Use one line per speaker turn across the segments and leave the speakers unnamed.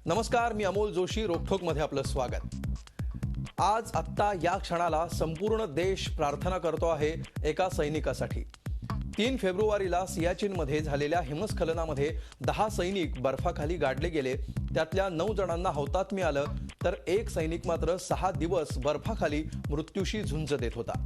नमस्कार, मी अमोल जोशी. रोखोकमध्ये आपलं स्वागत. आज आत्ता या क्षणाला संपूर्ण देश प्रार्थना करतो आहे एका सैनिकासाठी. 3 फेब्रुवारीला सियाचीनमध्ये झालेल्या हिमस्खलनामध्ये 10 सैनिक बर्फाखाली गाडले गेले. त्यातल्या 9 जणांना हौतात्म्य आलं, तर एक सैनिक मात्र 6 दिवस बर्फाखाली मृत्यूशी झुंज देत होता.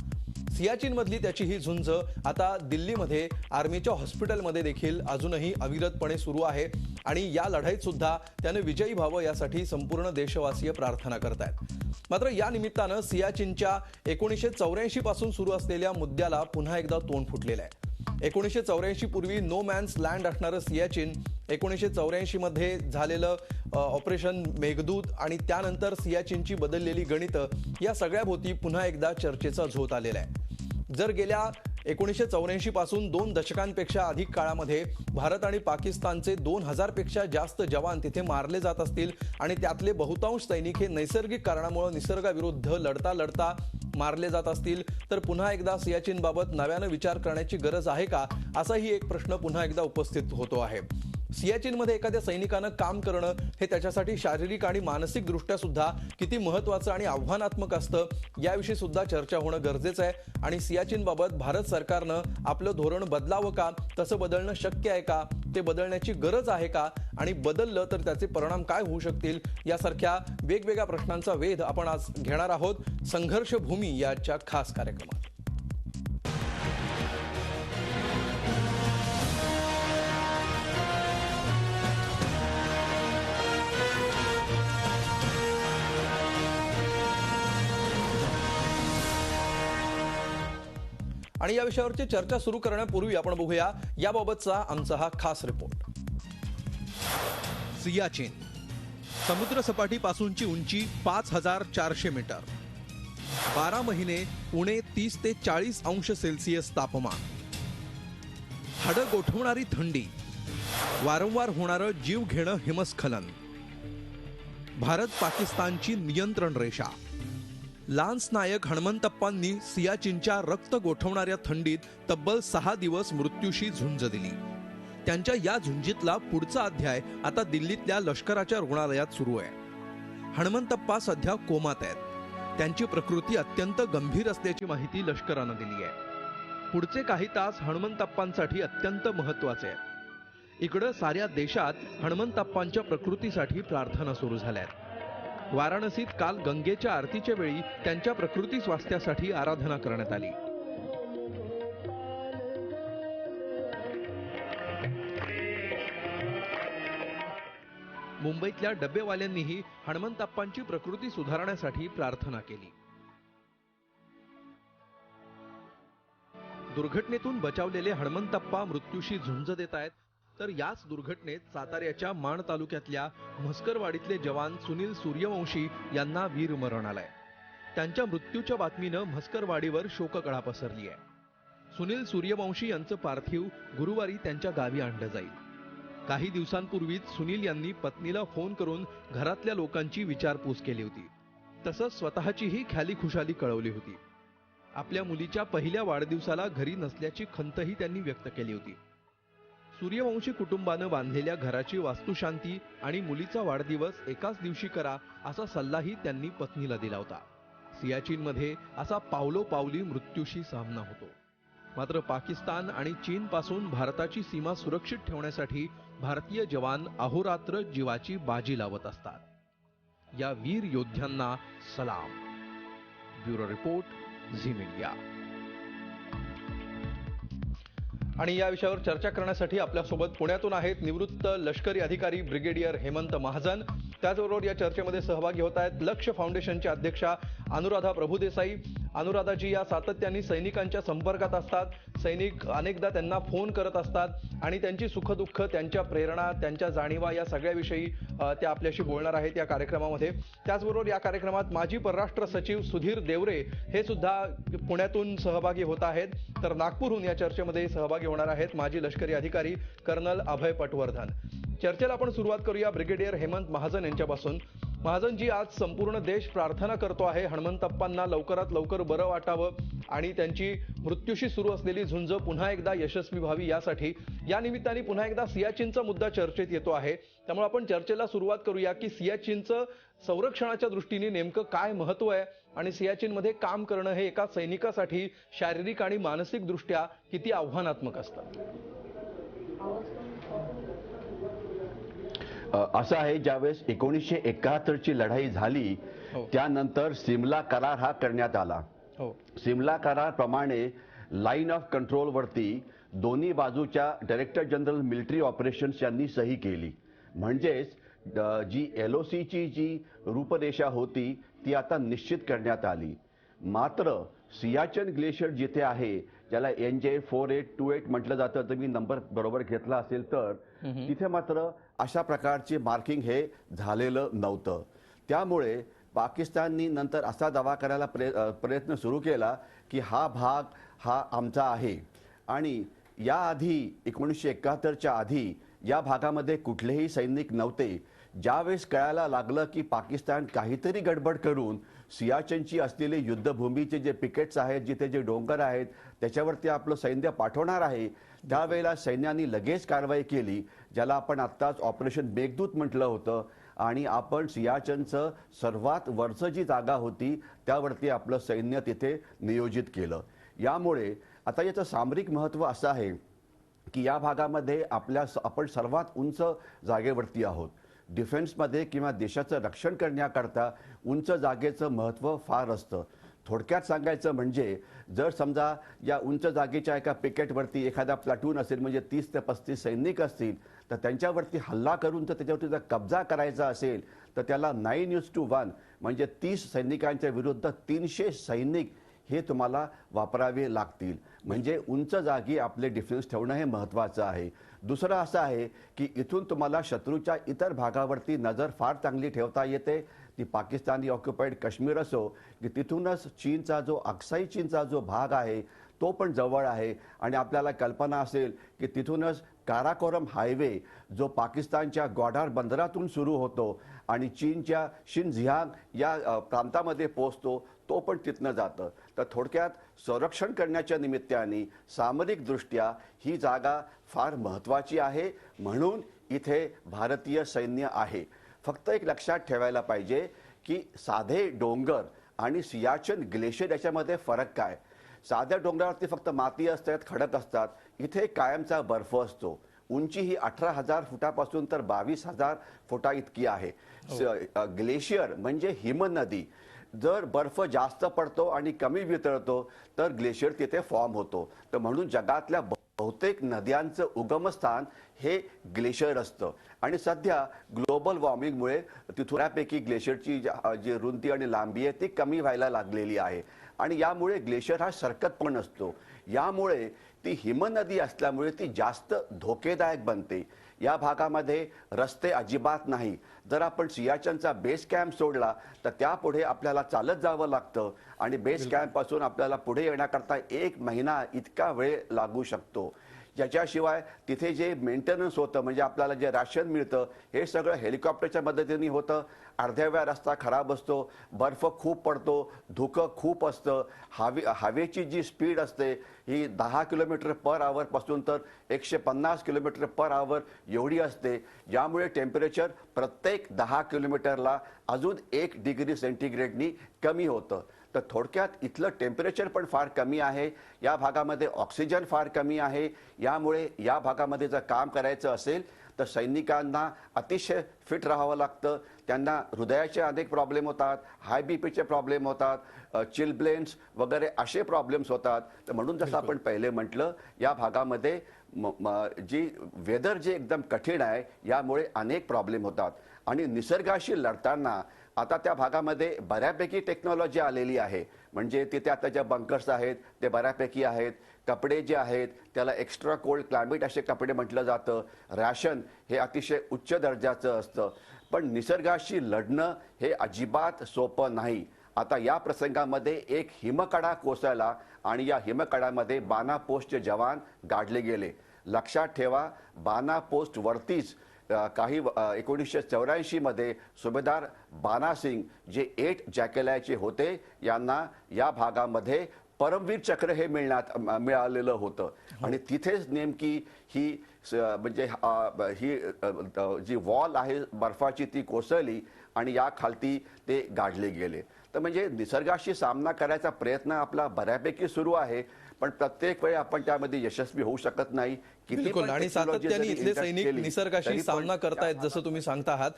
सियाचीनमधली त्याची ही झुंज आता दिल्लीमध्ये आर्मीच्या हॉस्पिटलमध्ये देखील अजूनही अविरतपणे सुरू आहे आणि या लढाईत सुद्धा त्याने विजयी व्हावं यासाठी संपूर्ण देशवासीय प्रार्थना करत आहेत. मात्र या निमित्तानं सियाचीनच्या 1984 पासून सुरू असलेल्या मुद्द्याला पुन्हा एकदा तोंड फुटलेलं आहे. 1984 पूर्वी नो मॅन्स लँड असणारं सियाचीन, 1984 मध्ये झालेलं ऑपरेशन मेघदूत आणि त्यानंतर सियाचीनची बदललेली गणितं, या सगळ्याभोवती पुन्हा एकदा चर्चेचा झोत आलेला आहे. जर गेल्या 1984 पासून 2 दशकांपेक्षा अधिक काळामध्ये भारत आणि पाकिस्तानचे 2000 पेक्षा जास्त जवान तिथे मारले जात असतील आणि त्यातले बहुतांश सैनिक हे नैसर्गिक कारणामुळे निसर्गाविरुद्ध लढता लढता मारले जात असतील, तर पुन्हा एकदा सियाचीनबाबत नव्यानं विचार करण्याची गरज आहे का, असाही एक प्रश्न पुन्हा एकदा उपस्थित होतो आहे. सियाचीनमध्ये एखाद्या सैनिकानं काम करणं हे त्याच्यासाठी शारीरिक आणि मानसिक दृष्ट्या सुद्धा किती महत्त्वाचं आणि आव्हानात्मक असतं, याविषयी सुद्धा चर्चा होणं गरजेचं आहे. आणि सियाचीनबाबत भारत सरकारनं आपलं धोरण बदलावं का, तसं बदलणं शक्य आहे का, ते बदलण्याची गरज आहे का, आणि बदललं तर त्याचे परिणाम काय होऊ शकतील, यासारख्या वेगवेगळ्या प्रश्नांचा वेध आपण आज घेणार आहोत संघर्ष भूमी याच्या खास कार्यक्रमात. आणि या विषयावरची चर्चा सुरू करण्यापूर्वी आपण बघूया याबाबतचा आमचा हा खास रिपोर्ट. सियाचीन समुद्रसपाटीपासूनची उंची 5400 मीटर, 12 महिने उणे 30 ते 40 अंश सेल्सिअस तापमान, हाडं गोठवणारी थंडी, वारंवार होणारं जीव घेणं हिमस्खलन, भारत पाकिस्तानची नियंत्रण रेषा. लान्स नायक हणमंतप्पांनी सियाचीनच्या रक्त गोठवणाऱ्या थंडीत तब्बल 6 दिवस मृत्यूशी झुंज दिली. त्यांच्या या झुंजीतला पुढचा अध्याय आता दिल्लीतल्या लष्कराच्या रुग्णालयात सुरू आहे. हणमंतप्पा सध्या कोमात आहेत. त्यांची प्रकृती अत्यंत गंभीर असल्याची माहिती लष्करानं दिली आहे. पुढचे काही तास हणमंतप्पांसाठी अत्यंत महत्त्वाचे आहेत. इकडं साऱ्या देशात हणमंतप्पांच्या प्रकृतीसाठी प्रार्थना सुरू झाल्या आहेत. वाराणसीत काल गंगेच्या आरतीच्या वेळी त्यांच्या प्रकृती स्वास्थ्यासाठी आराधना करण्यात आली. मुंबईतल्या डब्बेवाल्यांनीही हणमंतप्पांची प्रकृती सुधारण्यासाठी प्रार्थना केली. दुर्घटनेतून बचावलेले हणमंतप्पा मृत्यूशी झुंज देत आहेत. तर याच दुर्घटनेत साताऱ्याच्या माण तालुक्यातल्या म्हस्करवाडीतले जवान सुनील सूर्यवंशी यांना वीरमरण आलंय. त्यांच्या मृत्यूच्या बातमीनं म्हस्करवाडीवर शोककळा पसरली आहे. सुनील सूर्यवंशी यांचं पार्थिव गुरुवारी त्यांच्या गावी आणलं जाईल. काही दिवसांपूर्वीच सुनील यांनी पत्नीला फोन करून घरातल्या लोकांची विचारपूस केली होती. तसंच स्वतःचीही ख्याली खुशाली कळवली होती. आपल्या मुलीच्या पहिल्या वाढदिवसाला घरी नसल्याची खंतही त्यांनी व्यक्त केली होती. सूर्यवंशी कुटुंबानं बांधलेल्या घराची वास्तुशांती आणि मुलीचा वाढदिवस एकाच दिवशी करा, असा सल्लाही त्यांनी पत्नीला दिला होता. सियाचीनमध्ये असा पावलोपावली मृत्यूशी सामना होतो. मात्र पाकिस्तान आणि चीनपासून भारताची सीमा सुरक्षित ठेवण्यासाठी भारतीय जवान अहोरात्र जीवाची बाजी लावत असतात. या वीर योद्ध्यांना सलाम. Bureau report, Zee Media. आणि या विषयावर चर्चा करण्यासाठी आपल्यासोबत पुण्यातून आहेत निवृत्त लष्करी अधिकारी ब्रिगेडियर हेमंत महाजन. त्याचबरोबर या चर्चेमध्ये सहभागी होत आहेत लक्ष फाउंडेशनच्या अध्यक्षा अनुराधा प्रभुदेसाई. अनुराधाजी या सातत्याने सैनिकांच्या संपर्कात असतात. सैनिक अनेकदा त्यांना फोन करत असतात आणि त्यांची सुखदुःख, त्यांच्या प्रेरणा, त्यांच्या जाणीवा या सगळ्याविषयी त्या आपल्याशी बोलणार आहेत या कार्यक्रमामध्ये. त्याचबरोबर या कार्यक्रमात माजी परराष्ट्र सचिव सुधीर देवरे हे सुद्धा पुण्यातून सहभागी होत आहेत. तर नागपूरहून या चर्चेमध्ये सहभागी होणार आहेत माजी लष्करी अधिकारी कर्नल अभय पटवर्धन. चर्चेला आपण सुरुवात करूया ब्रिगेडियर हेमंत महाजन यांच्यापासून. महाजनजी, आज संपूर्ण देश प्रार्थना करतो आहे हनुमंतप्पांना लवकरात लवकर बरं वाटावं आणि त्यांची मृत्यूशी सुरू असलेली झुंज पुन्हा एकदा यशस्वी व्हावी यासाठी. या निमित्ताने पुन्हा एकदा सियाचीनचा मुद्दा चर्चेत येतो आहे. त्यामुळे आपण चर्चेला सुरुवात करूया की सियाचीनचं संरक्षणाच्या दृष्टीने नेमकं काय महत्व आहे आणि सियाचीनमध्ये काम करणं हे एका सैनिकासाठी शारीरिक आणि मानसिक दृष्ट्या किती आव्हानात्मक असतं.
असं आहे, ज्यावेळेस 1971 ची लढाई झाली त्यानंतर सिमला करार हा करण्यात आला. सिमला करार प्रमाणे लाईन ऑफ कंट्रोल वरती दोन्ही बाजूच्या डायरेक्टर जनरल मिलिटरी ऑपरेशन्स यांनी सही केली. म्हणजेच जी LOC ची जी रूपरेषा होती ती आता निश्चित करण्यात आली. मात्र सियाचीन ग्लेशियर जिथे आहे, ज्याला NJ 4828 म्हटलं जातं, तर मी नंबर बरोबर घेतला असेल तर तिथे मात्र अशा प्रकारचे मार्किंग हे झालेलं नव्हतं. त्यामुळे पाकिस्ताननी नंतर असा दावा करायला प्रयत्न सुरू केला की हा भाग हा आमचा आहे. आणि याआधी 1971 च्या आधी या भागामध्ये कुठलेही सैनिक नव्हते. ज्यावेळेस कळायला लागलं की पाकिस्तान काहीतरी गडबड करून सियाचीनची असलेले युद्धभूमीचे जे पिकेट्स आहेत, जिथे जे डोंगर आहेत, त्याच्यावरती आपलं सैन्य पाठवणार आहे, त्यावेळेला सैन्याने लगेच कारवाई केली, ज्याला आपण आत्ताच ऑपरेशन मेघदूत म्हटलं होतं. आणि आपण सियाचीनचं सर्वात वरचं जी जागा होती त्यावरती आपलं सैन्य तिथे नियोजित केलं. यामुळे आता याचं सामरिक महत्त्व असं आहे की या भागामध्ये आपण सर्वात उंच जागेवरती आहोत. डिफेन्समध्ये किंवा देशाचं रक्षण करण्याकरता उंच जागेचं महत्त्व फार असतं. थोडक्यात सांगायचं म्हणजे जर समजा या उंच जागेच्या एका पिकेटवरती एखादा प्लाटून असेल, म्हणजे 30 ते 35 सैनिक असतील, तर त्यांच्यावरती हल्ला करून तर त्याच्यावरती जर कब्जा करायचा असेल तर त्याला 9:1 म्हणजे 30 सैनिकांच्या विरुद्ध 300 सैनिक हे तुम्हाला वापरावे लागतील. म्हणजे उंच जागी आपले डिफेन्स ठेवणं हे महत्त्वाचं आहे. दुसरं असं आहे की इथून तुम्हाला शत्रूच्या इतर भागावरती नजर फार चांगली ठेवता येते. ती पाकिस्तानी ऑक्युपाईड काश्मीर असो की तिथूनच चीनचा जो अक्साई चीनचा जो भाग आहे तो पण जवळ आहे. आणि आपल्याला कल्पना असेल की तिथूनच काराकोरम हायवे जो पाकिस्तानच्या ग्वाडार बंदरातून सुरू होतो आणि चीनच्या शिनझियांग या प्रांतामध्ये पोहोचतो, तो पण तिथनं जातं. तर थोडक्यात संरक्षण करण्याच्या निमित्ताने सामरिकदृष्ट्या ही जागा फार महत्त्वाची आहे. म्हणून इथे भारतीय सैन्य आहे. फक्त एक लक्षात ठेवायला पाहिजे की साधे डोंगर आणि सियाचीन ग्लेशियर याच्यामध्ये फरक काय. साध्या डोंगरावरती फक्त माती असतात, खडक असतात. इथे कायमचा बर्फ असतो. उंची ही 18,000 फुटापासून तर 22,000 फुटा इतकी आहे. ग्लेशियर म्हणजे हिमनदी. जर बर्फ जास्त पडतो आणि कमी वितळतो तर ग्लेशियर तिथे फॉर्म होतो. तर म्हणून जगातल्या बहुतेक नद्यांचं उगमस्थान हे ग्लेशियर असतं. आणि सध्या ग्लोबल वॉर्मिंगमुळे तिथून बऱ्यापैकी ग्लेशियरची जी रुंदी आणि लांबी आहे ती कमी व्हायला लागलेली आहे. आणि यामुळे ग्लेशियर हा सरकत पण असतो. यामुळे ती हिमनदी असल्यामुळे ती जास्त धोकेदायक बनते. या भागामध्ये रस्ते अजिबात नाही. जर आपण सियाचीनचा बेस कॅम्प सोडला तर त्यापुढे आपल्याला चालत जावं लागतं आणि बेस कॅम्प पासून आपल्याला पुढे येण्याकरता 1 महिना इतका वेळ लागू शकतो. याच्याशिवाय तिथे जे मेंटेनन्स होतं, म्हणजे आपल्याला जे राशन मिळतं, हे सगळं हेलिकॉप्टरच्या मदतीने होतं. अर्ध्या वेळा रस्ता खराब असतो, बर्फ खूप पडतो, धुकं खूप असतं. हवेची जी स्पीड असते ही 10 km/h पासून तर 150 km/h एवढी असते. ज्यामुळे टेम्परेचर प्रत्येक 10 किलोमीटरला अजून 1 डिग्री सेंटीग्रेडनी कमी होतं. तर थोडक्यात इथलं टेम्परेचर पण फार कमी आहे. या भागामध्ये ऑक्सिजन फार कमी आहे. यामुळे या भागामध्ये जर काम करायचं असेल तर सैनिकांना अतिशय फिट राहावं लागतं. त्यांना हृदयाचे अनेक प्रॉब्लेम होतात, हाय बीपीचे प्रॉब्लेम होतात, चिलब्लेन्स वगैरे असे प्रॉब्लेम्स होतात. तर म्हणून जसं आपण पहिले म्हटलं, या भागामध्ये जी वेदर जे एकदम कठीण आहे यामुळे अनेक प्रॉब्लेम होतात. आणि निसर्गाशी लढताना आता त्या भागामध्ये बऱ्यापैकी टेक्नॉलॉजी आलेली आहे. म्हणजे तिथे आता ज्या बंकर्स आहेत ते बऱ्यापैकी आहेत. कपडे जे आहेत त्याला एक्स्ट्रा कोल्ड क्लायमेट असे कपडे म्हटलं जातं. रॅशन हे अतिशय उच्च दर्जाचं असतं. पण निसर्गाशी लढणं हे अजिबात सोपं नाही. आता या प्रसंगामध्ये एक हिमकडा कोसळला आणि या हिमकडामध्ये बाना पोस्टचे जवान गाडले गेले. लक्षात ठेवा, बाना पोस्ट वरतीच काही 1984 मध्ये सुभेदार बाना सिंग जे 8 जॅकेलाचे होते यांना या भागामध्ये परमवीर चक्र हे मिळालेलं होतं आणि तिथेच नेमकी ही म्हणजे ही जी वॉल आहे बर्फाची ती कोसळली आणि या खालती ते गाडले गेले. तर म्हणजे निसर्गाशी सामना करायचा प्रयत्न आपला बऱ्यापैकी सुरू आहे, पण प्रत्येक वेळी आपण त्यामध्ये यशस्वी होऊ शकत नाही.
बिलकुल. आणि सातत्याने इथले सैनिक निसर्गाशी सामना करतायत जसं तुम्ही सांगता आहात.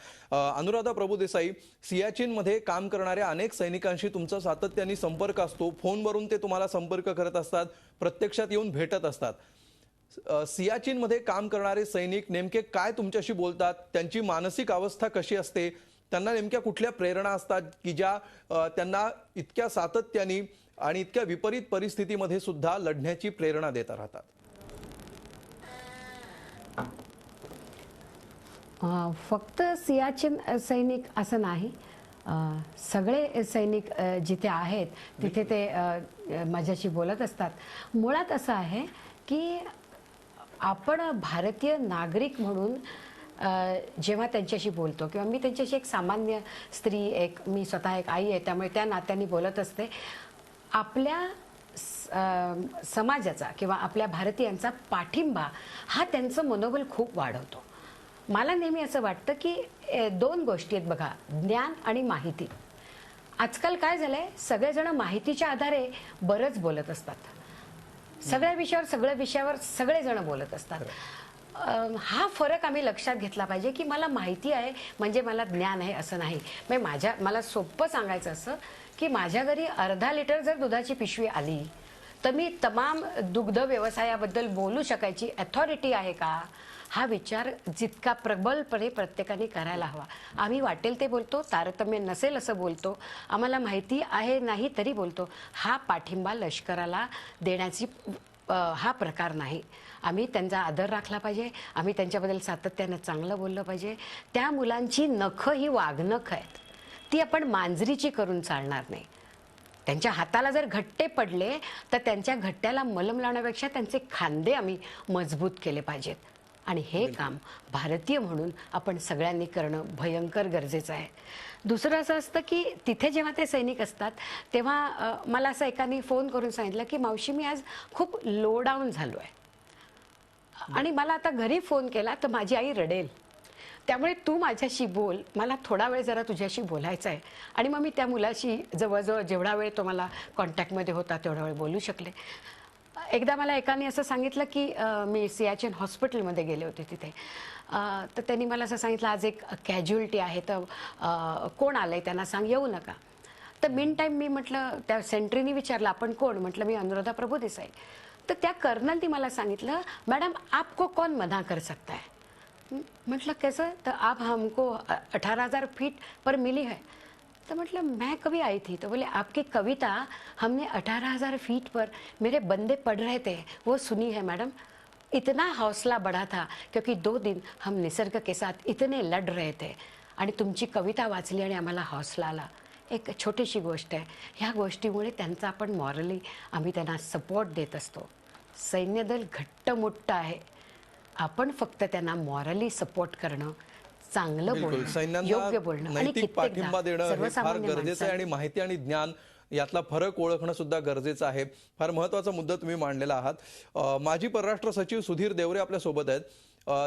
अनुराधा प्रभुदेसाई, सियाचीनमध्ये काम करणाऱ्या अनेक सैनिकांशी तुमचा सातत्याने संपर्क असतो, फोनवरून ते तुम्हाला संपर्क करत असतात, प्रत्यक्षात येऊन भेटत असतात. सियाचीनमध्ये काम करणारे सैनिक नेमके काय तुमच्याशी बोलतात, त्यांची मानसिक अवस्था कशी असते, त्यांना नेमक्या कुठल्या प्रेरणा असतात की ज्या त्यांना इतक्या सातत्याने आणि इतक्या विपरीत परिस्थितीमध्ये सुद्धा लढण्याची प्रेरणा देत राहतात?
फक्त सियाचीन सैनिक असं नाही, सगळे सैनिक जिथे आहेत तिथे ते माझ्याशी बोलत असतात. मुळात असं आहे की आपण भारतीय नागरिक म्हणून जेव्हा त्यांच्याशी बोलतो किंवा मी त्यांच्याशी एक सामान्य स्त्री, मी स्वतः एक आई आहे, त्यामुळे त्या नात्याने बोलत असते. आपल्या समाजाचा किंवा आपल्या भारतीयांचा पाठिंबा हा त्यांचं मनोबल खूप वाढवतो. मला नेहमी असं वाटतं की 2 गोष्टी आहेत बघा, ज्ञान आणि माहिती. आजकाल काय झालंय, सगळेजण माहितीच्या आधारे बरंच बोलत असतात. सगळ्या विषयावर सगळेजण बोलत असतात. हा फरक आम्ही लक्षात घेतला पाहिजे की मला माहिती आहे म्हणजे मला ज्ञान आहे असं नाही. म्हणजे मला सोपं सांगायचं असं की माझ्या घरी अर्धा लिटर जर दुधाची पिशवी आली तर मी तमाम दुग्ध व्यवसायाबद्दल बोलू शकायची अथॉरिटी आहे का, हा विचार जितका प्रबलपणे प्रत्येकाने करायला हवा. आम्ही वाटेल ते बोलतो, तारतम्य नसेल असं बोलतो, आम्हाला माहिती आहे नाही तरी बोलतो. हा पाठिंबा लष्कराला देण्याची हा प्रकार नाही. आम्ही त्यांचा आदर राखला पाहिजे, आम्ही त्यांच्याबद्दल सातत्यानं चांगलं बोललं पाहिजे. त्या मुलांची नखं ही वाघनख आहेत, ती आपण मांजरीची करून चालणार नाही. त्यांच्या हाताला जर घट्टे पडले तर त्यांच्या घट्ट्याला मलम लावण्यापेक्षा त्यांचे खांदे आम्ही मजबूत केले पाहिजेत. आणि हे काम भारतीय म्हणून आपण सगळ्यांनी करणं भयंकर गरजेचं आहे. दुसरं असं असतं की तिथे जेव्हा ते सैनिक असतात तेव्हा मला असं एकाने फोन करून सांगितलं की मावशी मी आज खूप लो डाऊन झालो आहे आणि मला आता घरी फोन केला तर माझी आई रडेल, त्यामुळे तू माझ्याशी बोल, मला थोडा वेळ जरा तुझ्याशी बोलायचं आहे. आणि मग मी त्या मुलाशी जवळजवळ जेवढा वेळ तो मला कॉन्टॅक्टमध्ये होता तेवढा वेळ बोलू शकले. एकदा मला एकाने असं सांगितलं की मी सियाचीन हॉस्पिटलमध्ये गेले होते तिथे, तर त्यांनी मला असं सांगितलं आज एक कॅज्युअलिटी आहे तर कोण आलंय त्यांना सांग येऊ नका. तर मिन टाईम मी म्हटलं, त्या सेंट्रीने विचारलं आपण कोण, म्हटलं मी अनुराधा प्रभुदेसाई. तर त्या कर्नलनी मला सांगितलं मैडम आपको कौन मना कर सकता है. म्हटलं कैसे, तर आप हमको 18,000 फीट पर मिली है. तो मतलब मैं कभी आई थी, तो बोले आपकी कविता हमने 18,000 फीट पर मेरे बंदे पढ़ रहे थे वो सुनी है मैडम. इतना हौसला बढ़ा था क्योंकि 2 दिन हम निसर्ग के साथ इतने लड़ रहे थे आणि तुमची कविता वाचली आणि आम्हाला हौसला आला. एक छोटीशी गोष्ट आहे, ह्या गोष्टीमुळे त्यांचा आपण मॉरली आम्ही त्यांना सपोर्ट देत असतो. सैन्यदल घट्टमुट्ट आहे, आपण फक्त त्यांना मॉरली सपोर्ट करणं, चांगलं बोलणं, योग्य बोलणं आणि
नैतिक पाठिंबा देणं हे फार गरजेचं आहे. आणि माहिती आणि ज्ञान यातला फरक ओळखणं सुद्धा गरजेचं आहे. फार महत्त्वाचा मुद्दा तुम्ही मांडलेला आहात. माजी परराष्ट्र सचिव सुधीर देवरे आपल्या सोबत आहेत.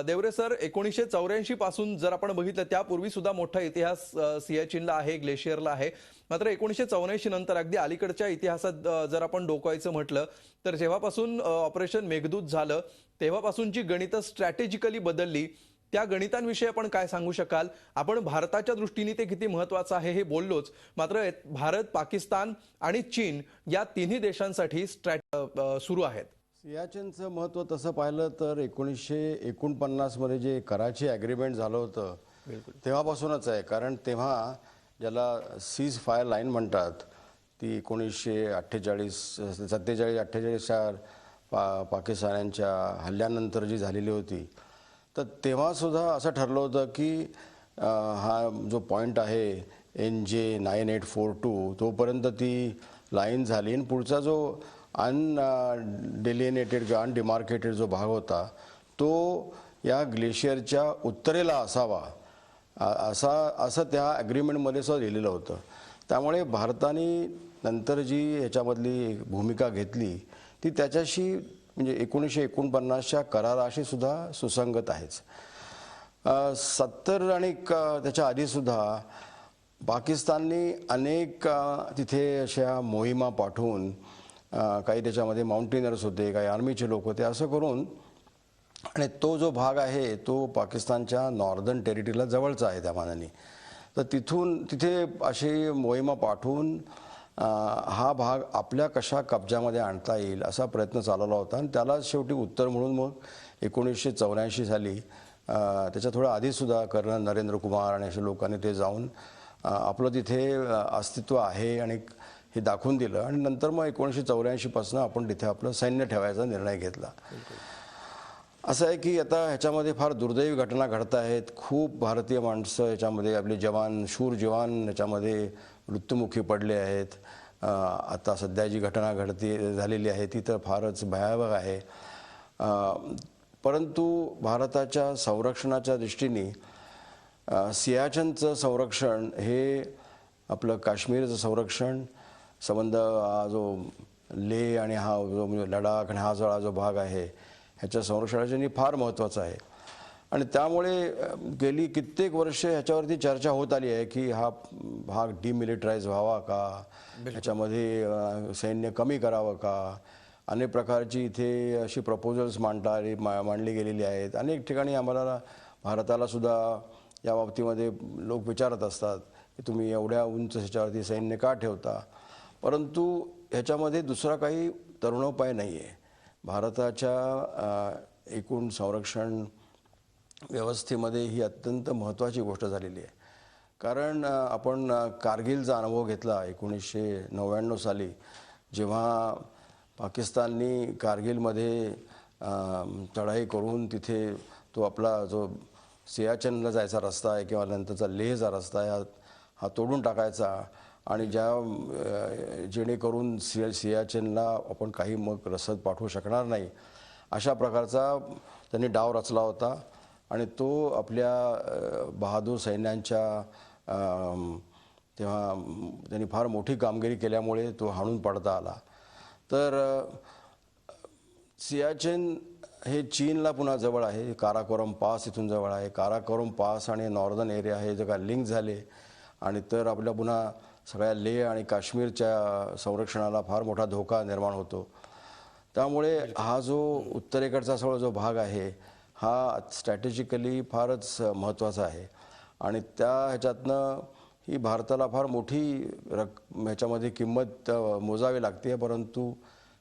देवरे सर, 1984 पासून जर आपण बघितलं त्यापूर्वी सुद्धा मोठा इतिहास सियाचीनला आहे, ग्लेशियरला आहे. मात्र 1984 नंतर अगदी अलीकडच्या इतिहासात जर आपण डोकायचं म्हटलं तर जेव्हापासून ऑपरेशन मेघदूत झालं तेव्हापासूनची गणितं स्ट्रॅटेजिकली बदलली. त्या गणितांविषयी आपण काय सांगू शकाल? आपण भारताच्या दृष्टीने ते किती महत्त्वाचं आहे हे बोललोच, मात्र भारत, पाकिस्तान आणि चीन या तिन्ही देशांसाठी सुरू आहेत.
सियाचीनचं महत्त्व तसं पाहिलं तर 1949 मध्ये जे कराची ॲग्रीमेंट झालं होतं तेव्हापासूनच आहे. कारण तेव्हा ज्याला सीज फायर लाईन म्हणतात ती 1947-48 पाकिस्तान्यांच्या हल्ल्यानंतर जी झालेली होती, तर तेव्हासुद्धा असं ठरलं होतं की हा जो पॉईंट आहे NJ9842 तोपर्यंत ती लाईन झाली आणि पुढचा जो अनडिलिनेटेड किंवा अनडिमार्केटेड जो भाग होता तो या ग्लेशियरच्या उत्तरेला असावा असं त्या ॲग्रीमेंटमध्ये सुद्धा लिहिलेलं होतं. त्यामुळे भारताने नंतर जी ह्याच्यामधली भूमिका घेतली ती त्याच्याशी म्हणजे 1949च्या कराराशी सुद्धा सुसंगत आहेच. 70 आणि त्याच्या आधीसुद्धा पाकिस्तानने अनेक तिथे अशा मोहिमा पाठवून काही त्याच्यामध्ये माउंटेनर्स होते, काही आर्मीचे लोक होते, असं करून आणि तो जो भाग आहे तो पाकिस्तानच्या नॉर्दर्न टेरिटरीला जवळचा आहे त्या मानाने. तर तिथे अशी मोहिमा पाठवून हा भाग आपल्या कशा कब्जामध्ये आणता येईल असा प्रयत्न चालवला होता आणि त्याला शेवटी उत्तर म्हणून मग 1984 साली त्याच्या थोडं आधीसुद्धा कर्नल नरेंद्र कुमार आणि अशा लोकांनी ते जाऊन आपलं तिथे अस्तित्व आहे आणि हे दाखवून दिलं आणि नंतर मग 1984 पासून आपण तिथे आपलं सैन्य ठेवायचा निर्णय घेतला. असं आहे की आता ह्याच्यामध्ये फार दुर्दैवी घटना घडत आहेत. खूप भारतीय माणसं ह्याच्यामध्ये आपले जवान, शूर जवान ह्याच्यामध्ये मृत्युमुखी पडले आहेत. आता सध्या जी घटना झालेली आहे ती तर फारच भयावह आहे. परंतु भारताच्या संरक्षणाच्या दृष्टीने सियाचनचं संरक्षण हे आपलं काश्मीरचं संरक्षण संबंध हा जो लेह आणि हा जो म्हणजे लडाख आणि हा जो भाग आहे ह्याच्या संरक्षणासाठी फार महत्त्वाचा आहे. आणि त्यामुळे गेली कित्येक वर्ष ह्याच्यावरती चर्चा होत आली आहे की हा भाग डिमिलिटराइज व्हावा का, ह्याच्यामध्ये सैन्य कमी करावं का. अनेक प्रकारची इथे अशी प्रपोजल्स मांडली गेलेली आहेत. अनेक ठिकाणी आम्हाला भारताला सुद्धा या बाबतीमध्ये लोक विचारत असतात की तुम्ही एवढ्या उंच ह्याच्यावरती सैन्य का ठेवता. परंतु ह्याच्यामध्ये दुसरा काही तरुणोपाय नाही आहे. भारताच्या एकूण संरक्षण व्यवस्थेमध्ये ही अत्यंत महत्त्वाची गोष्ट झालेली आहे. कारण आपण कारगिलचा अनुभव घेतला 1999 साली, जेव्हा पाकिस्ताननी कारगिलमध्ये चढाई करून तिथे तो आपला जो सियाचनला जायचा रस्ता आहे किंवा नंतरचा लेहचा रस्ता आहे हा तोडून टाकायचा आणि जेणेकरून सियाचनला आपण काही मग रसद पाठवू शकणार नाही अशा प्रकारचा त्यांनी डाव रचला होता. आणि तो आपल्या बहादूर सैन्यांच्या तेव्हा त्यांनी फार मोठी कामगिरी केल्यामुळे तो हाणून पाडता आला. तर सियाचेन हे चीनला पुन्हा जवळ आहे. काराकोरम पास इथून जवळ आहे. काराकोरम पास आणि नॉर्दर्न एरिया हे जर का लिंक झाले आणि तर आपल्या पुन्हा सगळ्या लेह आणि काश्मीरच्या संरक्षणाला फार मोठा धोका निर्माण होतो. त्यामुळे हा जो उत्तरेकडचा सगळा जो भाग आहे हा स्ट्रॅटेजिकली फारच महत्त्वाचा आहे आणि त्या ह्याच्यातनं ही भारताला फार मोठी ह्याच्यामध्ये किंमत मोजावी लागते. परंतु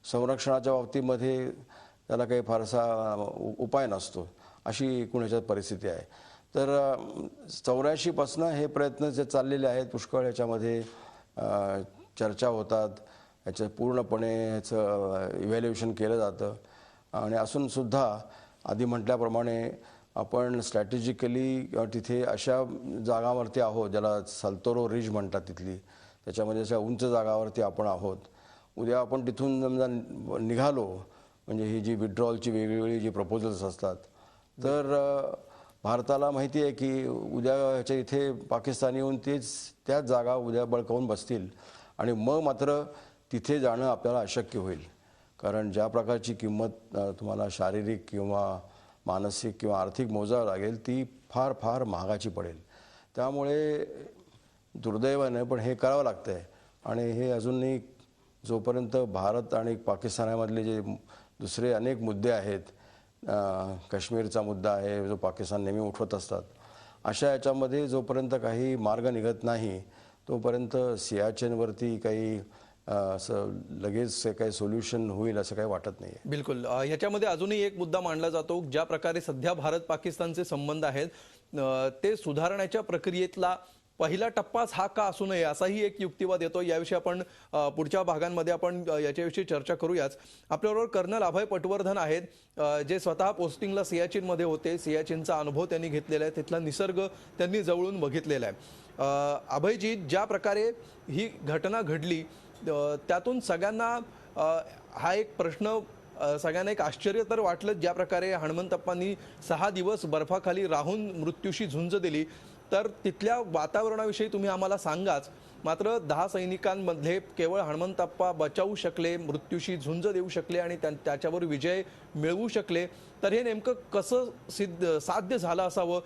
संरक्षणाच्या बाबतीमध्ये त्याला काही फारसा उपाय नसतो, अशी एकूण ह्याच्यात परिस्थिती आहे. तर 84 पासून हे प्रयत्न जे चाललेले आहेत पुष्कळ ह्याच्यामध्ये चर्चा होतात, ह्याचं पूर्णपणे ह्याचं इव्हॅल्युएशन केलं जातं. आणि असूनसुद्धा आधी म्हटल्याप्रमाणे आपण स्ट्रॅटेजिकली तिथे अशा जागावरती आहोत ज्याला सल्तोरो रिज म्हणतात तिथली, त्याच्यामध्ये अशा उंच जागावरती आपण आहोत. उद्या आपण तिथून समजा निघालो म्हणजे ही जी विड्रॉलची वेगवेगळी जी प्रपोजल्स असतात तर भारताला माहिती आहे की उद्या ह्याच्या इथे पाकिस्तानी येऊन त्याच जागा उद्या बळकावून बसतील आणि मग मात्र तिथे जाणं आपल्याला अशक्य होईल. कारण ज्या प्रकारची किंमत तुम्हाला शारीरिक किंवा मानसिक किंवा आर्थिक मोजावं लागेल ती फार फार महागाची पडेल. त्यामुळे दुर्दैवाने पण हे करावं लागतं आहे. आणि हे अजूनही जोपर्यंत भारत आणि पाकिस्तानामधले जे दुसरे अनेक मुद्दे आहेत, काश्मीरचा मुद्दा आहे जो पाकिस्तान नेहमी उठवत असतात, अशा याच्यामध्ये जोपर्यंत काही मार्ग निघत नाही तोपर्यंत सियाचेनवरती काही असं लगेच काही सोल्युशन होईल असं काही वाटत नाही.
बिलकुल. ह्याच्यामध्ये अजूनही एक मुद्दा मांडला जातो, ज्या प्रकारे सध्या भारत पाकिस्तानचे संबंध आहेत ते सुधारण्याच्या प्रक्रियेतला पहिला टप्पाच हा का असू नये असाही एक युक्तिवाद येतो. याविषयी आपण पुढच्या भागांमध्ये आपण याच्याविषयी चर्चा करूयाच. आपल्याबरोबर कर्नल अभय पटवर्धन आहेत, जे स्वतः पोस्टिंगला सियाचीनमध्ये होते. सियाचीनचा अनुभव त्यांनी घेतलेला आहे, तिथला निसर्ग त्यांनी जवळून बघितलेला आहे. अभयजी, ज्या प्रकारे ही घटना घडली त्यातून सगळ्यांना हा एक प्रश्न सगळ्यांना एक आश्चर्य तर वाटलं ज्या प्रकारे हनुमंतप्पांनी 6 दिवस बर्फाखाली राहून मृत्यूशी झुंज दिली. तर तिथल्या वातावरणाविषयी तुम्ही आम्हाला सांगाच. मात्र 10 सैनिकांमध्ये केवळ हनुमंतप्पा बचावू शकले, मृत्यूशी झुंज देऊ शकले आणि त्याच्यावर विजय मिळवू शकले. तर हे नेमकं कसं साध्य झालं असावं?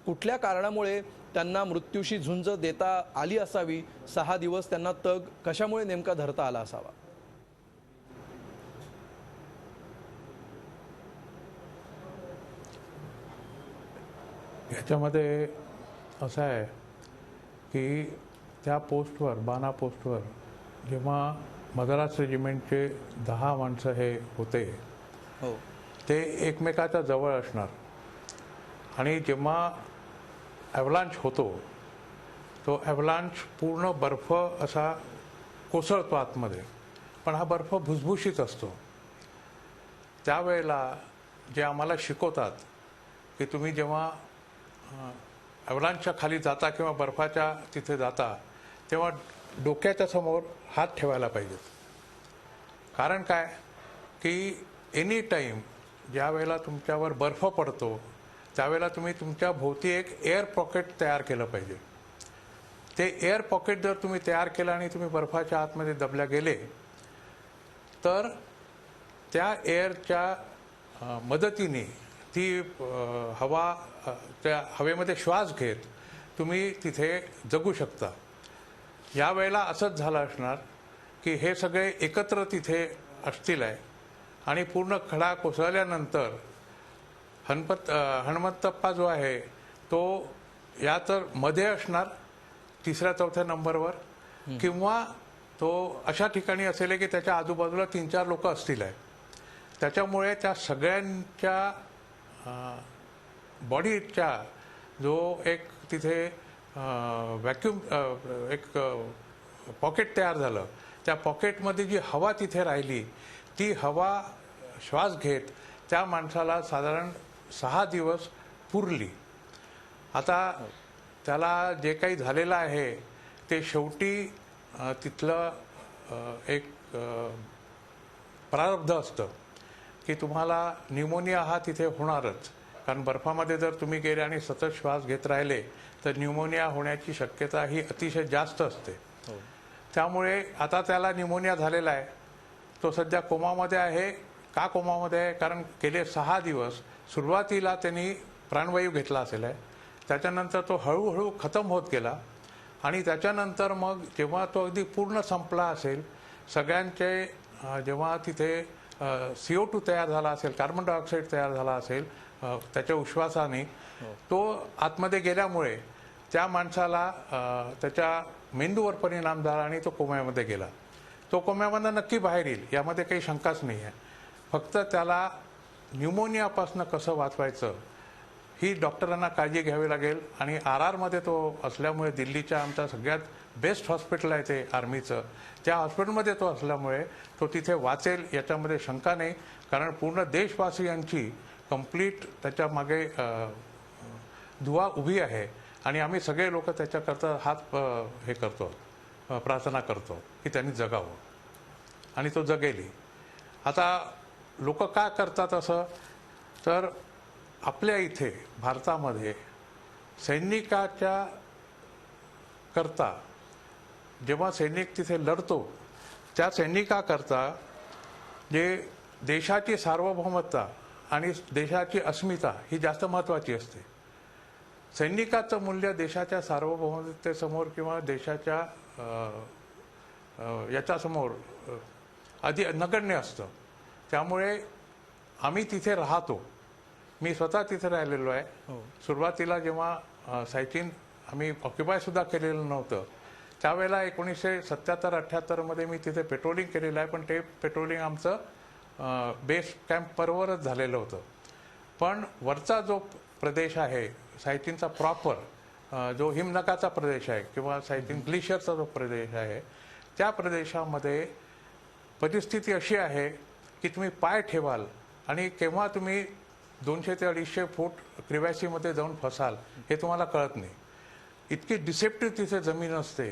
कुठल्या कारणामुळे त्यांना मृत्यूशी झुंज देता आली असावी? 6 दिवस त्यांना तग कशामुळे नेमका धरता आला असावा?
याच्यामध्ये असं आहे की त्या पोस्टवर, बाणा पोस्टवर जेव्हा मद्रास रेजिमेंटचे 10 माणसं हे होते,
हो,
ते एकमेकाच्या जवळ असणार आणि जेव्हा ॲव्हलांच होतो, तो ॲव्हलांच पूर्ण बर्फ असा कोसळतो आतमध्ये, पण हा बर्फ भुसभुशीत असतो. त्यावेळेला जे आम्हाला शिकवतात की तुम्ही जेव्हा ॲव्हलांचच्या खाली जाता किंवा बर्फाच्या तिथे जाता, तेव्हा डोक्याच्या समोर हात ठेवायला पाहिजेत. कारण काय की एनी टाईम ज्या वेळेला तुमच्यावर बर्फ पडतो, त्यावेळेला तुम्ही तुमच्या भोवती एक एअर पॉकेट तयार केलं पाहिजे. ते एअर पॉकेट जर तुम्ही तयार केलं आणि तुम्ही बर्फाच्या आतमध्ये दबल्या गेले, तर त्या एअरच्या मदतीने ती हवा, त्या हवेमध्ये श्वास घेत तुम्ही तिथे जगू शकता. यावेळेला असंच झालं असणार की हे सगळे एकत्र तिथे असतील आहे आणि पूर्ण खडा कोसळल्यानंतर हनुमंतप्पा जो आहे तो या तर मध्ये असणार 3-4 नंबरवर, किंवा तो अशा ठिकाणी असेल की त्याच्या आजूबाजूला 3-4 लोक असतील आहे. त्याच्यामुळे त्या सगळ्यांच्या बॉडीच्या जो एक तिथे व्हॅक्यूम एक पॉकेट तयार झालं, त्या पॉकेटमध्ये जी हवा तिथे राहिली, ती हवा श्वास घेत त्या माणसाला साधारण 6 दिवस पुरली. आता त्याला जे काही झालेलं आहे ते शेवटी तिथलं एक प्रारब्ध असतं की तुम्हाला न्यूमोनिया हा तिथे होणारच. कारण बर्फामध्ये जर तुम्ही गेले आणि सतत श्वास घेत राहिले तर न्यूमोनिया होण्याची शक्यता ही अतिशय जास्त असते. त्यामुळे आता त्याला न्यूमोनिया झालेला आहे. तो सध्या कोमामध्ये आहे. का कोमामध्ये आहे? कारण गेले 6 दिवस सुरुवातीला त्यांनी प्राणवायू घेतला असेल आहे, त्याच्यानंतर तो हळूहळू खतम होत गेला आणि त्याच्यानंतर मग जेव्हा तो अगदी पूर्ण संपला असेल, सगळ्यांचे जेव्हा तिथे CO2 तयार झाला असेल, कार्बन डायऑक्साईड तयार झाला असेल त्याच्या उश्वासाने, तो आतमध्ये गेल्यामुळे त्या माणसाला त्याच्या मेंदूवर परिणाम झाला आणि तो कोम्यामध्ये गेला. तो कोम्यामधून नक्की बाहेर येईल यामध्ये काही शंकाच नाही आहे. फक्त त्याला न्यूमोनियापासून कसं वाचवायचं ही डॉक्टरांना काळजी घ्यावी लागेल. आणि RRमध्ये तो असल्यामुळे, दिल्लीच्या आमच्या सगळ्यात बेस्ट हॉस्पिटल आहे ते आर्मीचं, त्या हॉस्पिटलमध्ये तो असल्यामुळे तो तिथे वाचेल याच्यामध्ये शंका नाही. कारण पूर्ण देशवासियांची कंप्लीट त्याच्या मागे दुवा उभी आहे आणि आम्ही सगळे लोक त्याच्याकरता हात हे करतो, प्रार्थना करतो की त्यांनी जगावं आणि तो जगेली. आता लोक का करतात असं? तर आपल्या इथे भारतामध्ये सैनिकाच्या करता जेव्हा सैनिक तिथे लढतो, त्या सैनिकाकरता जे देशाची सार्वभौमता आणि देशाची अस्मिता ही जास्त महत्त्वाची असते. सैनिकाचं मूल्य देशाच्या सार्वभौमतेसमोर किंवा देशाच्या याच्यासमोर नगण्य असतं. त्यामुळे आम्ही तिथे राहतो. मी स्वतः तिथे राहिलेलो आहे. सुरुवातीला जेव्हा सायचिन आम्ही ऑक्युपाय सुद्धा केलेलं नव्हतं, त्यावेळेला 1977-78 मी तिथे पेट्रोलिंग केलेलं आहे. पण ते पेट्रोलिंग आमचं बेस कॅम्पवरच झालेलं होतं. पण वरचा जो प्रदेश आहे सायचिनचा प्रॉपर, जो हिमनगाचा प्रदेश आहे किंवा सायचिन ग्लेशियरचा जो प्रदेश आहे, त्या प्रदेशामध्ये परिस्थिती अशी आहे की तुम्ही पाय ठेवाल आणि केव्हा तुम्ही 200 ते 250 फूट क्रिवॅसीमध्ये जाऊन फसाल हे तुम्हाला कळत नाही. इतकी डिसेप्टिव्ह तिथे जमीन असते,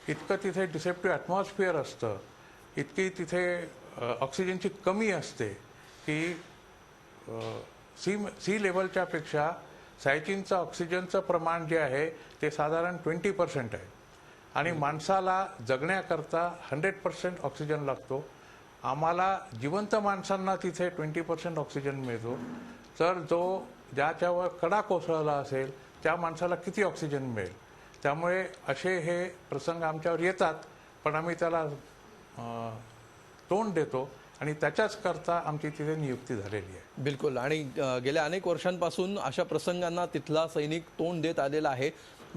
इतकं तिथे डिसेप्टिव्ह ॲटमॉस्फिअर असतं, इतकी तिथे ऑक्सिजनची कमी असते की सी लेवलच्या पेक्षा सायचिनचं ऑक्सिजनचं प्रमाण जे आहे ते साधारण 20% आहे आणि माणसाला जगण्याकरता 100% ऑक्सिजन लागतो. आम्हाला जिवंत माणसांना तिथे 20% ऑक्सिजन मिळतो. तर ज्याच्यावर कडा कोसळला असेल त्या माणसाला किती ऑक्सिजन मिळेल. त्यामुळे असे हे प्रसंग आमच्यावर येतात, पण आम्ही त्याला तोंड देतो आणि त्याच्याच करता आमची तिथे नियुक्ती झालेली आहे.
बिलकुल. आणि गेल्या अनेक वर्षांपासून अशा प्रसंगांना तिथला सैनिक तोंड देत आलेला आहे.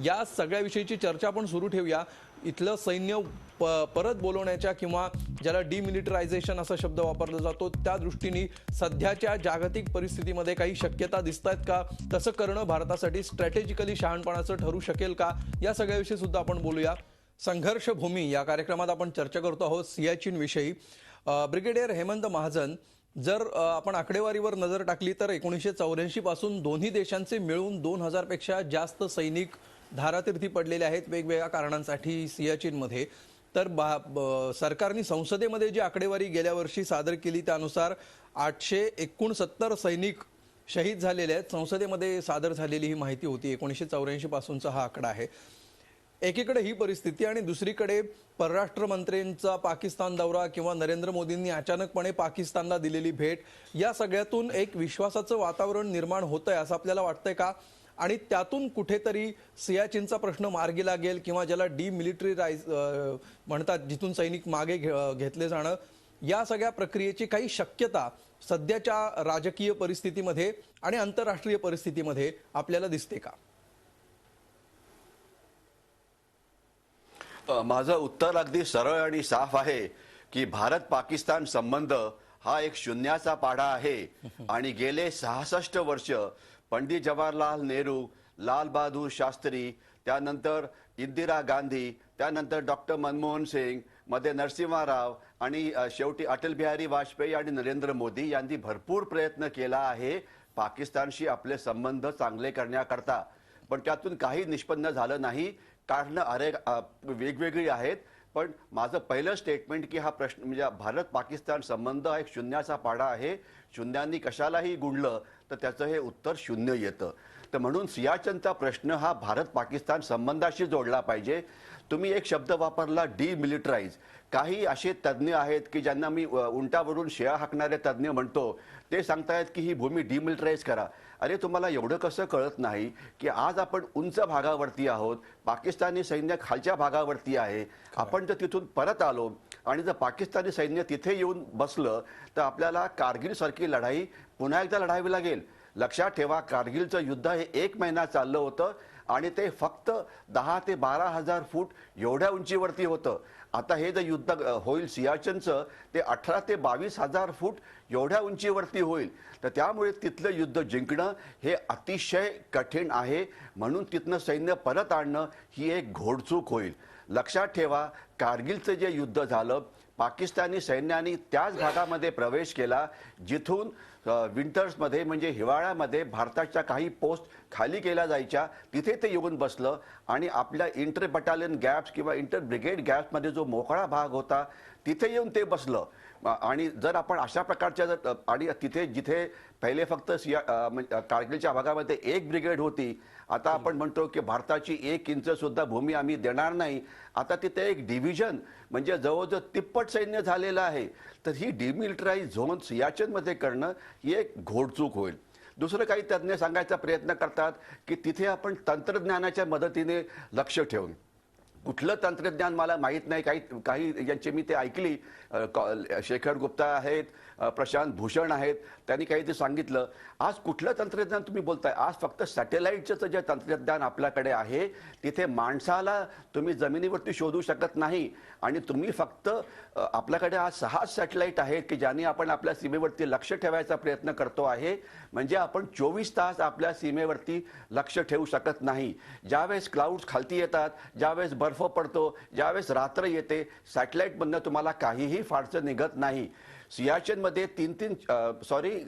या सगळ्याविषयीची चर्चा आपण सुरू ठेवूया. इथलं सैन्य परत बोलवण्याच्या किंवा ज्याला डिमिलिटरायझेशन असा शब्द वापरला जातो त्या दृष्टीने सध्याच्या जागतिक परिस्थितीमध्ये काही शक्यता दिसत आहेत का? तसं करणं भारतासाठी स्ट्रॅटेजिकली शहाणपणाचं ठरू शकेल का? या सगळ्याविषयी सुद्धा आपण बोलूया. संघर्ष भूमी या कार्यक्रमात आपण चर्चा करतो आहोत सियाचीन विषयी. ब्रिगेडियर हेमंत महाजन, जर आपण आकडेवारीवर नजर टाकली तर 1984 पासून दोन्ही देशांचे मिळून 2000 पेक्षा जास्त सैनिक धारातीर्थी पडलेले आहेत वेगवेगळ्या कारणांसाठी सियाचीनमध्ये. तर सरकारने संसदेमध्ये जी आकडेवारी गेल्या वर्षी सादर केली त्यानुसार 869 सैनिक शहीद झालेले आहेत. संसदेमध्ये सादर झालेली ही माहिती होती. 1984 पासूनचा हा आकडा आहे. एकीकडे ही परिस्थिती आणि दुसरीकडे परराष्ट्र मंत्र्यांचा पाकिस्तान दौरा किंवा नरेंद्र मोदींनी अचानकपणे पाकिस्तानला दिलेली भेट, या सगळ्यातून एक विश्वासाचं वातावरण निर्माण होतंय असं आपल्याला वाटतंय का? आणि त्यातून कुठेतरी सियाचीनचा प्रश्न मार्गी लागेल किंवा ज्याला डिमिलिटरीराइज म्हणतात, जिथून सैनिक मागे घेतले जाणं, या सगळ्या प्रक्रियेची काही शक्यता सध्याच्या राजकीय परिस्थितीमध्ये आणि आंतरराष्ट्रीय परिस्थितीमध्ये आपल्याला दिसते का?
माझं उत्तर अगदी सरळ आणि साफ आहे की भारत पाकिस्तान संबंध हा एक शून्याचा पाढा आहे. आणि गेले 66 वर्ष पंडित जवाहरलाल नेहरू, लाल बहादूर शास्त्री, त्यानंतर इंदिरा गांधी, त्यानंतर डॉक्टर मनमोहन सिंग, मध्ये नरसिम्हा राव आणि शेवटी अटल बिहारी वाजपेयी आणि नरेंद्र मोदी यांनी भरपूर प्रयत्न केला आहे पाकिस्तानशी आपले संबंध चांगले करण्याकरता. पण त्यातून काही निष्पन्न झालं नाही. कारणं वेगवेगळी आहेत. पण माझं पहिलं स्टेटमेंट की हा प्रश्न म्हणजे भारत पाकिस्तान संबंध हा एक शून्याचा पाढा आहे. शून्यांनी कशालाही गुणलं तर त्याचं हे उत्तर शून्य येतं. तर म्हणून सियाचीनचा प्रश्न हा भारत पाकिस्तान संबंधाशी जोडला पाहिजे. तुम्ही एक शब्द वापरला डिमिलिटराइज. काही असे तज्ज्ञ आहेत की ज्यांना मी उंटावरून शिळा हाकणारे तज्ज्ञ म्हणतो, ते सांगतायत की ही भूमी डिमिलिटराइज करा. अरे तुम्हाला एवढं कसं कळत नाही की आज आपण उंच भागावरती आहोत, पाकिस्तानी सैन्य खालच्या भागावरती आहे. आपण जर तिथून परत आलो आणि जर पाकिस्तानी सैन्य तिथे येऊन बसलं तर आपल्याला कारगिल सारखी लढाई पुन्हा एकदा लढावी लागेल. लक्षात ठेवा, कारगिलचं युद्ध हे 1 महिना चाललं होतं आणि ते फक्त 10 ते 12,000 फूट एवढ्या उंचीवरती होतं. आता हे जे युद्ध होईल सियाचीनचं, ते 18 ते 22,000 फूट एवढ्या उंचीवरती होईल. तर त्यामुळे तिथलं युद्ध जिंकणं हे अतिशय कठीण आहे. म्हणून तिथनं सैन्य परत आणणं ही एक घोडचूक होईल. लक्षात ठेवा, कारगिलचं जे युद्ध झालं, पाकिस्तानी सैन्याने त्याच भागामध्ये प्रवेश केला जिथून विंटर्समध्ये म्हणजे हिवाळ्यामध्ये भारताच्या काही पोस्ट खाली केल्या जायच्या. तिथे ते येऊन बसलं आणि आपल्या इंटर बटालियन गॅप्स किंवा इंटर ब्रिगेड गॅप्समध्ये जो मोकळा भाग होता तिथे येऊन ते बसलं. आणि जर आपण अशा प्रकारच्या आणि तिथे जिथे पहिले फक्त कारगिलच्या भागामध्ये 1 ब्रिगेड होती, आता आपण म्हणतो की भारताची 1 इंच सुद्धा भूमी आम्ही देणार नाही. आता तिथे एक डिव्हिजन म्हणजे जवळजवळ तिप्पट सैन्य झालेलं आहे. तर ही डिमिलिटराइज झोन सियाचीनमध्ये करणं ही एक घोडचूक होईल. दुसरं काही तज्ज्ञ सांगायचा प्रयत्न करतात की तिथे आपण तंत्रज्ञानाच्या मदतीने लक्ष ठेवून, कुठलं तंत्रज्ञान मला माहीत नाही. काही यांचे मी ते ऐकली, शेखर गुप्ता आहेत, प्रशांत भूषण आहेत, त्यांनी काही ते सांगितलं. आज कुठलं तंत्रज्ञान तुम्ही बोलताय? आज फक्त सॅटेलाइटचं जे तंत्रज्ञान आपल्याकडे आहे तिथे माणसाला तुम्ही जमिनीवरती शोधू शकत नाही. आणि तुम्ही फक्त आपल्याकडे आज 6 सॅटेलाइट आहेत की ज्यांनी आपण आपल्या सीमेवरती लक्ष ठेवायचा प्रयत्न करतो आहे. म्हणजे आपण 24 तास आपल्या सीमेवरती लक्ष ठेवू शकत नाही. ज्यावेळेस क्लाउड्स खालती येतात, ज्यावेळेस बर्फ पडतो, ज्यावेळेस रात्र येते, सॅटेलाइटमधनं तुम्हाला काहीही फारसं निघत नाही. सियाचीनमध्ये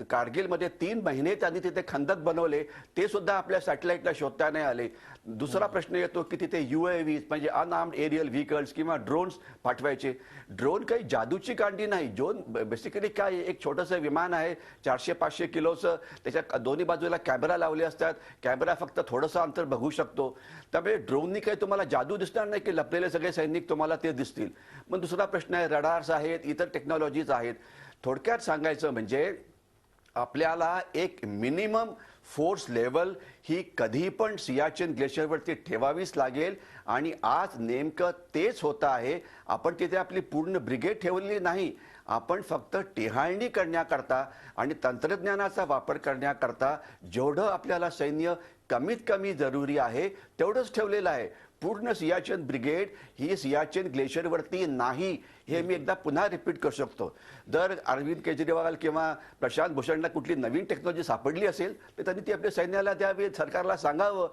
कारगिलमध्ये 3 महिने त्यांनी तिथे खंदक बनवले, ते सुद्धा आपल्या सॅटेलाइटला शोधता नाही आले. दुसरा प्रश्न येतो की तिथे UAV म्हणजे अनआर्म्ड एरियल व्हेकल्स किंवा ड्रोन्स पाठवायचे. ड्रोन काही जादूची कांडी नाही. ड्रोन बेसिकली काय, एक छोटंसं विमान आहे 400-500 किलोचं, त्याच्या दोन्ही बाजूला कॅमेरा लावले असतात. कॅमेरा फक्त थोडंसं अंतर बघू शकतो. त्यामुळे ड्रोननी काही तुम्हाला जादू दिसणार नाही की लपलेले सगळे सैनिक तुम्हाला ते दिसतील. मग दुसरा प्रश्न आहे, रडार्स आहेत, इतर टेक्नॉलॉजीज आहेत. थोडक्यात सांगायचं म्हणजे आपल्याला एक मिनिमम फोर्स लेवल ही कधी पण सियाचीन ग्लेशियरवरती ठेवावीच लागेल. आणि आज नेमकं तेच होतं आहे. आपण तिथे आपली पूर्ण ब्रिगेड ठेवलेली नाही, आपण फक्त टेहाळणी करण्याकरता आणि तंत्रज्ञानाचा वापर करण्याकरता जेवढं आपल्याला सैन्य कमीत कमी जरुरी आहे तेवढंच ठेवलेलं आहे. पूर्ण सियाचीन ब्रिगेड ही सियाचीन ग्लेशियरवरती नाही, हे मी एकदा पुन्हा रिपीट करू शकतो. जर अरविंद केजरीवाल किंवा प्रशांत भूषणला कुठली नवीन टेक्नॉलॉजी सापडली असेल तर त्यांनी ती आपल्या सैन्याला द्यावी, सरकारला सांगावं.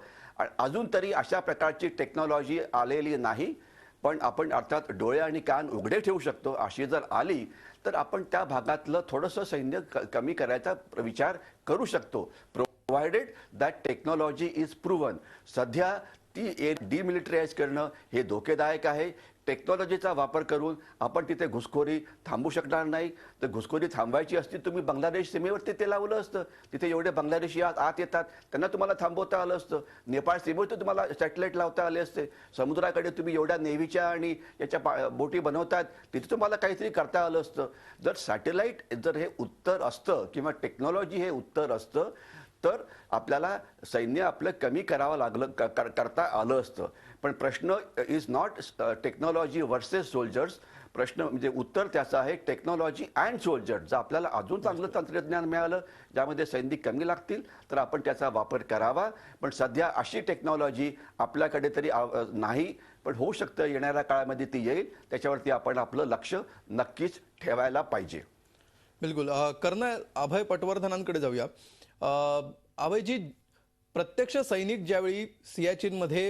अजून तरी अशा प्रकारची टेक्नॉलॉजी आलेली नाही, पण आपण अर्थात डोळे आणि कान उघडे ठेवू शकतो. अशी जर आली तर आपण त्या भागातलं थोडंसं सैन्य कमी करायचा विचार करू शकतो, provided that technology is proven. सध्या ती डिमिलिटराइज करणं हे धोकेदायक आहे. टेक्नॉलॉजीचा वापर करून आपण तिथे घुसखोरी थांबू शकणार नाही. तर घुसखोरी थांबवायची असती तुम्ही बांगलादेश सीमेवरती ते लावलं असतं. तिथे एवढे बांगलादेशी आत येतात, त्यांना तुम्हाला थांबवता आलं असतं. नेपाळ सीमेवर तुम्हाला सॅटेलाइट लावता आले असते. समुद्राकडे तुम्ही एवढ्या नेव्हीच्या आणि याच्या बोटी बनवतात, तिथे तुम्हाला काहीतरी करता आलं असतं. जर सॅटेलाइट जर हे उत्तर असतं किंवा टेक्नॉलॉजी हे उत्तर असतं तर आपल्याला सैन्य आपलं कमी करावं लागलं, करता आलं असतं. पण प्रश्न is not technology versus soldiers. प्रश्न म्हणजे उत्तर त्याचं आहे टेक्नॉलॉजी अँड सोल्जर्स. जर आपल्याला अजून चांगलं तंत्रज्ञान मिळालं ज्यामध्ये सैनिक कमी लागतील तर आपण त्याचा वापर करावा. पण सध्या अशी टेक्नॉलॉजी आपल्याकडे तरी नाही, पण होऊ शकतं येणाऱ्या काळामध्ये ती येईल. त्याच्यावरती आपण आपलं लक्ष नक्कीच ठेवायला पाहिजे.
बिलकुल. कर्नल अभय पटवर्धनांकडे जाऊया. अभयजी, प्रत्यक्ष सैनिक ज्यावेळी सियाचीनमध्ये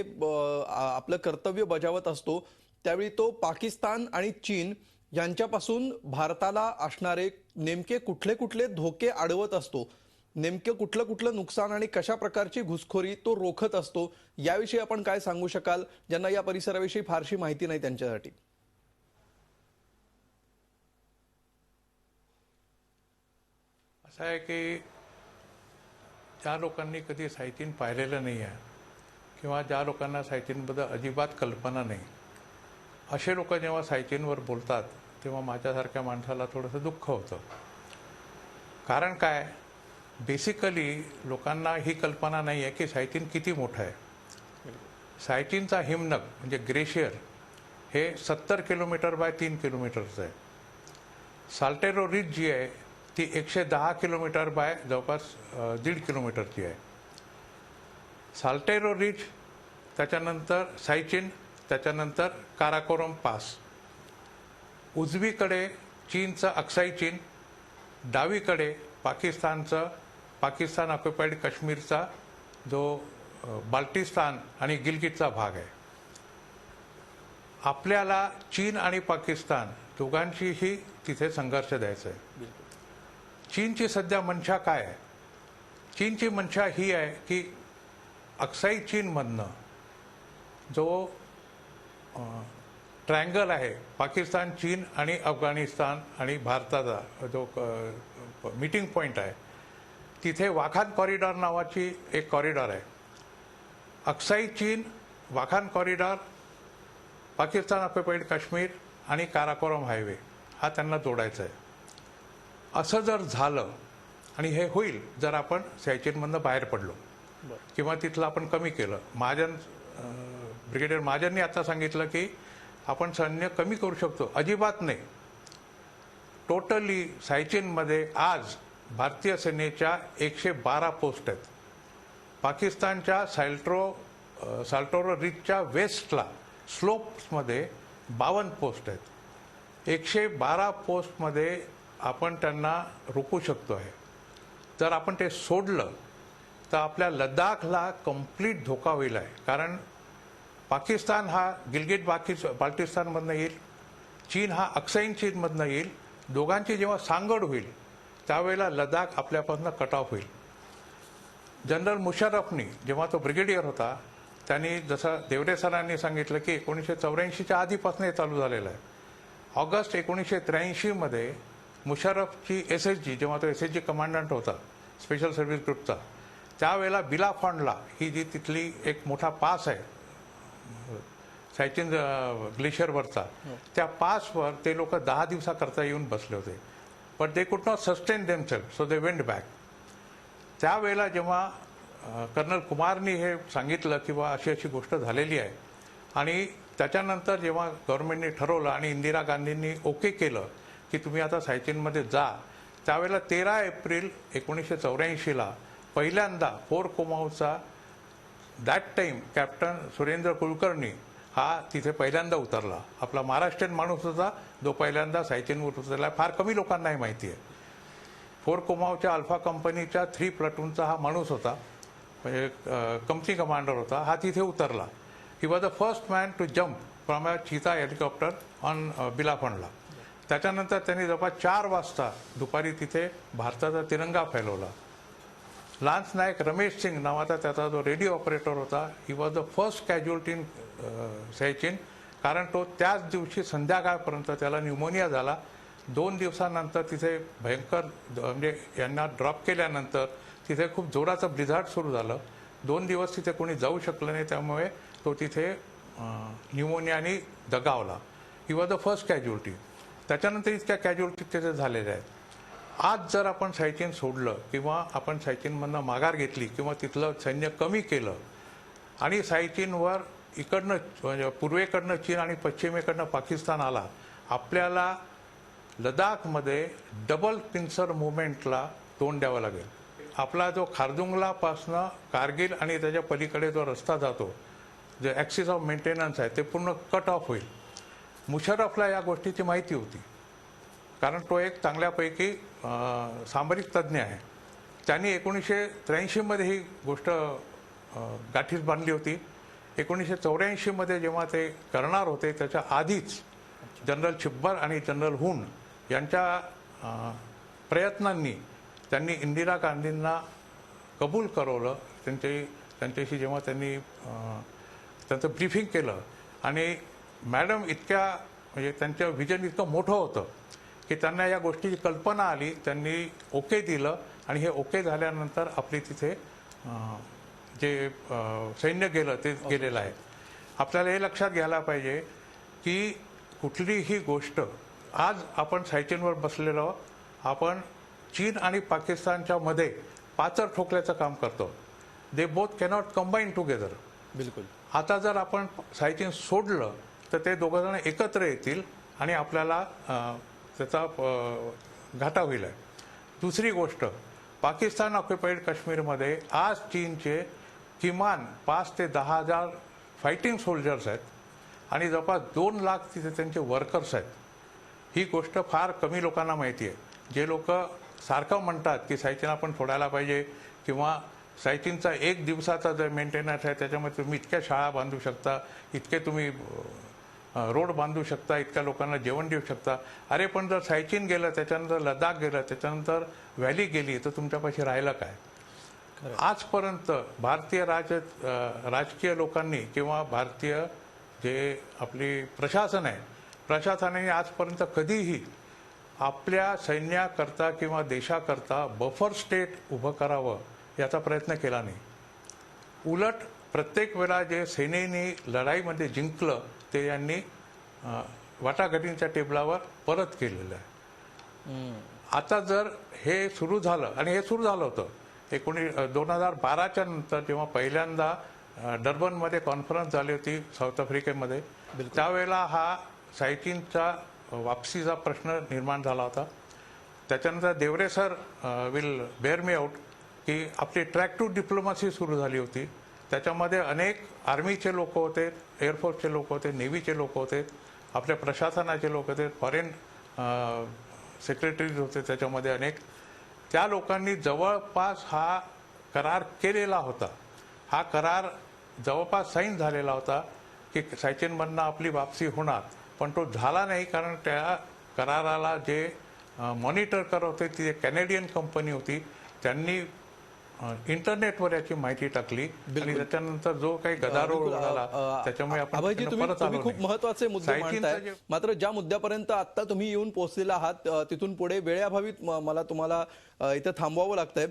आपलं कर्तव्य बजावत असतो त्यावेळी तो पाकिस्तान आणि चीन यांच्यापासून भारताला असणारे नेमके कुठले कुठले धोके अडवत असतो, नेमकं कुठलं कुठलं नुकसान आणि कशा प्रकारची घुसखोरी तो रोखत असतो, याविषयी आपण काय सांगू शकाल ज्यांना या परिसराविषयी फारशी माहिती नाही त्यांच्यासाठी?
असं आहे की ज्या लोकांनी कधी सायचीन पाहिलेलं नाही आहे किंवा ज्या लोकांना सायचीनबद्दल अजिबात कल्पना नाही, असे लोक जेव्हा सायचीनवर बोलतात तेव्हा माझ्यासारख्या माणसाला थोडंसं दुःख होतं. कारण काय, बेसिकली लोकांना ही कल्पना नाही आहे की सायचीन किती मोठं आहे. सायचीनचा हिमनग म्हणजे ग्लेशियर हे 70 किलोमीटर बाय 3 किलोमीटरचं आहे. साल्टेरो रिज जी आहे ती 110 किलोमीटर बाय जवळपास 1.5 किलोमीटरची आहे. साल्टेरो रिज, त्याच्यानंतर सायचीन, त्याच्यानंतर काराकोरम पास. उजवीकडे चीनचं अक्साई चीन, डावीकडे पाकिस्तान ऑक्युपाईड काश्मीरचा जो बाल्टिस्तान आणि गिलगिटचा भाग आहे. आपल्याला चीन आणि पाकिस्तान दोघांशीही तिथे संघर्ष द्यायचा आहे. चीनची सध्या मंशा काय आहे? चीनची मंशा ही आहे की अक्साई चीनमधनं जो ट्रायंगल आहे पाकिस्तान, चीन आणि अफगाणिस्तान आणि भारताचा जो मीटिंग पॉईंट आहे, तिथे वाखान कॉरिडॉर नावाची एक कॉरिडॉर आहे. अक्साई चीन वाखान कॉरिडॉर, पाकिस्तान ऑक्युपाईड काश्मीर आणि काराकोरम हायवे हा त्यांना जोडायचा आहे. असं जर झालं आणि हे होईल जर आपण सियाचीनमधनं बाहेर पडलो किंवा तिथलं आपण कमी केलं. ब्रिगेडियर महाजननी आता सांगितलं की आपण सैन्य कमी करू शकतो. अजिबात नाही. टोटली सियाचीनमध्ये आज भारतीय सेनेच्या 112 पोस्ट आहेत. पाकिस्तानच्या साल्टोरो रिजच्या वेस्टला स्लोप्समध्ये 52 पोस्ट आहेत. 112 पोस्टमध्ये आपण त्यांना रोखू शकतो आहे. जर आपण ते सोडलं तर आपल्या लडाखला कंप्लीट धोका होईल आहे. कारण पाकिस्तान हा गिलगिट बाल्टिस्तानमधनं येईल, चीन हा अक्साई चीनमधनं येईल दोघांची जेव्हा सांगड होईल त्यावेळेला लडाख आपल्यापासून कट ऑफ होईल. जनरल मुशर्रफनी जेव्हा तो ब्रिगेडियर होता त्यांनी जसं देवरे सरांनी सांगितलं की 1984च्या आधीपासून हे चालू झालेलं आहे. ऑगस्ट 1983 मध्ये मुशर्रफची SSG, जेव्हा तो SSG कमांडंट होता स्पेशल सर्व्हिस ग्रुपचा, त्यावेळेला बिलाफॉन्डला ही जी तिथली एक मोठा पास आहे सायचिन ग्लेशियरवरचा, त्या पासवर ते लोक 10 दिवसाकरता येऊन बसले होते. But they could not sustain themselves, so they went back. त्यावेळेला जेव्हा कर्नल कुमारनी हे सांगितलं की बा अशी अशी गोष्ट झालेली आहे, आणि त्याच्यानंतर जेव्हा गव्हर्नमेंटने ठरवलं आणि इंदिरा गांधींनी ओके केलं की तुम्ही आता सायचिनमध्ये जा, त्यावेळेला 13 एप्रिल 1984ला पहिल्यांदा फोर कोमाऊचा that time captain Surendra Kulkarni हा तिथे पहिल्यांदा उतरला. आपला महाराष्ट्रीयन माणूस होता जो पहिल्यांदा सायचिनवर उतरला. फार कमी लोकांना हे माहिती आहे. फोर कोमाऊच्या अल्फा कंपनीच्या 3 प्लाटूनचा हा माणूस होता, म्हणजे कंपनी कमांडर होता. हा तिथे उतरला. He was the first man to jump from a Cheetah helicopter on बिलाफॉन्डला. त्याच्यानंतर त्यांनी जवळपास 4 वाजता दुपारी तिथे भारताचा तिरंगा फैलवला. लान्स नायक रमेश सिंग नावाचा त्याचा जो रेडिओ ऑपरेटर होता, he was the first casualty in Siachen, कारण तो त्याच दिवशी संध्याकाळपर्यंत त्याला न्यूमोनिया झाला. 2 दिवसानंतर तिथे भयंकर, म्हणजे यांना ड्रॉप केल्यानंतर तिथे खूप जोराचं ब्लिझार्ड सुरू झालं. 2 दिवस तिथे कोणी जाऊ शकलं नाही, त्यामुळे तो तिथे न्यूमोनियाने दगावला. He was the first casualty. त्याच्यानंतर इतक्या कॅज्युअल्टी तिथे झालेल्या आहेत. आज जर आपण सायचिन सोडलं किंवा आपण सायचिनमधनं माघार घेतली किंवा तिथलं सैन्य कमी केलं आणि सायचिनवर इकडनं म्हणजे पूर्वेकडनं चीन आणि पश्चिमेकडनं पाकिस्तान आला, आपल्याला लडाखमध्ये डबल पिन्सर मुवमेंटला तोंड द्यावं लागेल. आपला जो खारदुंगलापासनं कारगिल आणि त्याच्या पलीकडे जो रस्ता जातो, जे ॲक्सिस ऑफ मेंटेनन्स आहे, ते पूर्ण कट ऑफ होईल. मुशर्रफला या गोष्टीची माहिती होती, कारण तो एक चांगल्यापैकी सामरिक तज्ज्ञ आहे. त्यांनी 1983 मध्ये ही गोष्ट गाठीस बांधली होती. 1984 मध्ये जेव्हा ते करणार होते त्याच्या आधीच जनरल छिब्बर आणि जनरल हुन यांच्या प्रयत्नांनी त्यांनी इंदिरा गांधींना कबूल करवलं. त्यांच्याशी जेव्हा त्यांनी त्यांचं ब्रीफिंग केलं, आणि मॅडम इतक्या, म्हणजे त्यांचं विजन इतकं मोठं होतं की त्यांना या गोष्टीची कल्पना आली. त्यांनी ओके दिलं, आणि हे ओके झाल्यानंतर आपली तिथे जे सैन्य गेलं ते गेलेलं आहे. आपल्याला हे लक्षात घ्यायला पाहिजे की कुठलीही गोष्ट, आज आपण सायचिनवर बसलेलो, आपण चीन आणि पाकिस्तानच्या मध्ये पाचर ठोकल्याचं काम करतो. They both cannot combine together.
बिलकुल.
आता जर आपण सायचिन सोडलं तर ते दोघं जण एकत्र येतील आणि आपल्याला त्याचा घाटा होईल. दुसरी गोष्ट, पाकिस्तान ऑक्युपाईड काश्मीरमध्ये आज चीनचे किमान 5 ते 10,000 फायटिंग सोल्जर्स आहेत, आणि जवळपास 2 लाख तिथे त्यांचे वर्कर्स आहेत. ही गोष्ट फार कमी लोकांना माहिती आहे. जे लोक सारखं म्हणतात की सायचिन आपण सोडायला पाहिजे, किंवा सायचिनचा 1 दिवसाचा जर मेंटेनन्स आहे त्याच्यामध्ये तुम्ही इतक्या शाळा बांधू शकता, इतके तुम्ही रोड बांधू शकता, इतक्या लोकांना जेवण देऊ शकता. अरे पण जर सायचिन गेलं, त्याच्यानंतर लडाख गेलं, त्याच्यानंतर व्हॅली गेली, तर तुमच्यापाशी राहिलं काय? आजपर्यंत भारतीय राजकीय लोकांनी किंवा भारतीय जे आपली प्रशासन आहे, प्रशासनाने आजपर्यंत कधीही आपल्या सैन्याकरता किंवा देशाकरता बफर स्टेट उभं करावं याचा प्रयत्न केला नाही. उलट प्रत्येक वेळा जे सेनेने लढाईमध्ये जिंकलं ते यांनी वाटाघाटींच्या टेबलावर परत केलेलं आहे. आता जर हे सुरू झालं, आणि हे सुरू झालं होतं 2012च्या नंतर, जेव्हा पहिल्यांदा डर्बनमध्ये कॉन्फरन्स झाली होती साऊथ आफ्रिकेमध्ये, त्यावेळेला हा सायचिनचा वापसीचा प्रश्न निर्माण झाला होता. त्याच्यानंतर Devare sir will bear me out की आपली ट्रॅक टू डिप्लोमसी सुरू झाली होती. त्याच्यामध्ये अनेक आर्मीचे लोक होते, एअरफोर्सचे लोक होते, नेव्हीचे लोक होते, आपल्या प्रशासनाचे लोक होते, फॉरेन सेक्रेटरीज होते त्याच्यामध्ये अनेक. त्या लोकांनी जवळपास हा करार केलेला होता. हा करार जवळपास साईन झालेला होता की सायचिनमधनं आपली वापसी होणार, पण तो झाला नाही, कारण त्या कराराला जे मॉनिटर करत होते ती कॅनेडियन कंपनी होती. त्यांनी इंटरनेटवर याची माहिती टाकली आणि त्याच्यानंतर जो काही गदारोळ झाला त्याच्यामुळे आपण
अभयजी,
त्याच्यानं परत आलो
तुम्ही खूप
नाही.
महत्वाचे मुद्दे
सायटीनचं
मांडताय.
जे-
मात्र ज्या मुद्द्यापर्यंत आता तुम्ही येऊन पोहोचलेला आहात तिथून पुढे वेळेअभावी मला तुम्हाला इथं थांबवावं लागतंय.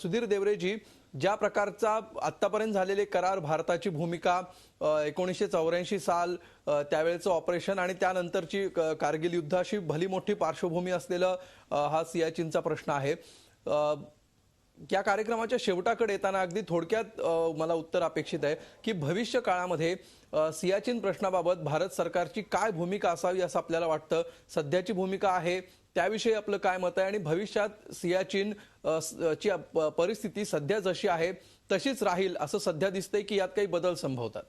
सुधीर देवरेजी, ज्या प्रकारचा आतापर्यंत झालेले करार, भारताची भूमिका, 1984 साल त्यावेळेचं ऑपरेशन आणि त्यानंतरची कारगिल युद्धाशी भली मोठी पार्श्वभूमी असलेलं हा सियाचीनचा प्रश्न आहे. या कार्यक्रमाच्या शेवटाकडे येताना अगदी थोडक्यात मला उत्तर अपेक्षित आहे की भविष्य काळामध्ये सियाचीन प्रश्नाबाबत भारत सरकारची काय भूमिका असावी असं आपल्याला वाटतं? सध्याची भूमिका आहे त्याविषयी आपलं काय मत आहे आणि भविष्यात सियाचीन ची परिस्थिती सध्या जशी आहे तशीच राहील असं सध्या दिसतंय की यात काही बदल संभवतात?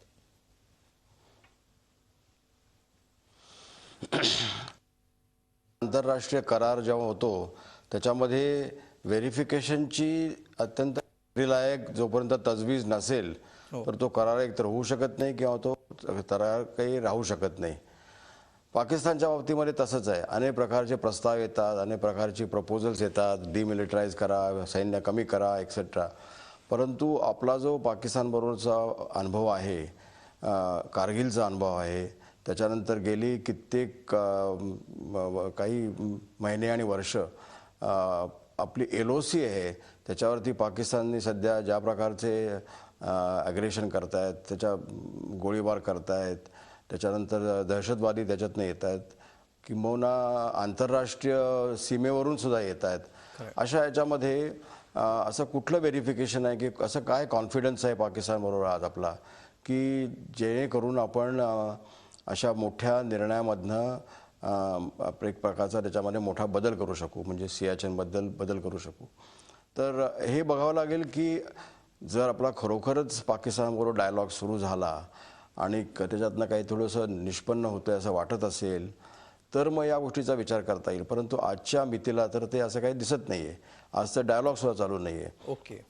आंतरराष्ट्रीय करार जेव्हा होतो त्याच्यामध्ये व्हेरिफिकेशनची अत्यंत लायक जोपर्यंत तजवीज नसेल तर तो करार एकतर होऊ शकत नाही किंवा तो करार काही राहू शकत नाही. पाकिस्तानच्या बाबतीमध्ये तसंच आहे. अनेक प्रकारचे प्रस्ताव येतात, अनेक प्रकारची प्रपोजल्स येतात, डिमिलिटराईज करा, सैन्य कमी करा एक्सेट्रा. परंतु आपला जो पाकिस्तानबरोबरचा अनुभव आहे, कारगिलचा अनुभव आहे, त्याच्यानंतर गेली कित्येक काही महिने आणि वर्ष आपली LOC आहे त्याच्यावरती पाकिस्तानने सध्या ज्या प्रकारचे ॲग्रेशन करतायत, त्याच्या गोळीबार करतायत, त्याच्यानंतर दहशतवादी त्याच्यातनं येत आहेत, किंबहुना आंतरराष्ट्रीय सीमेवरून सुद्धा येत आहेत. अशा याच्यामध्ये असं कुठलं व्हेरिफिकेशन आहे की असं काय कॉन्फिडन्स आहे पाकिस्तानबरोबर आज आपला की जेणेकरून आपण अशा मोठ्या निर्णयामधनं एक प्रकारचा त्याच्यामध्ये मोठा बदल करू शकू, म्हणजे सियाचीनबद्दल बदल करू शकू. तर हे बघावं लागेल की जर आपला खरोखरच पाकिस्तानबरोबर डायलॉग सुरू झाला आणि त्याच्यातनं काही थोडंसं निष्पन्न होतं असं वाटत असेल तर मग या गोष्टीचा विचार करता येईल. परंतु आजच्या मितीला तर ते असं काही दिसत नाही आहे. आज तर डायलॉग सुद्धा चालू नाही आहे.
ओके.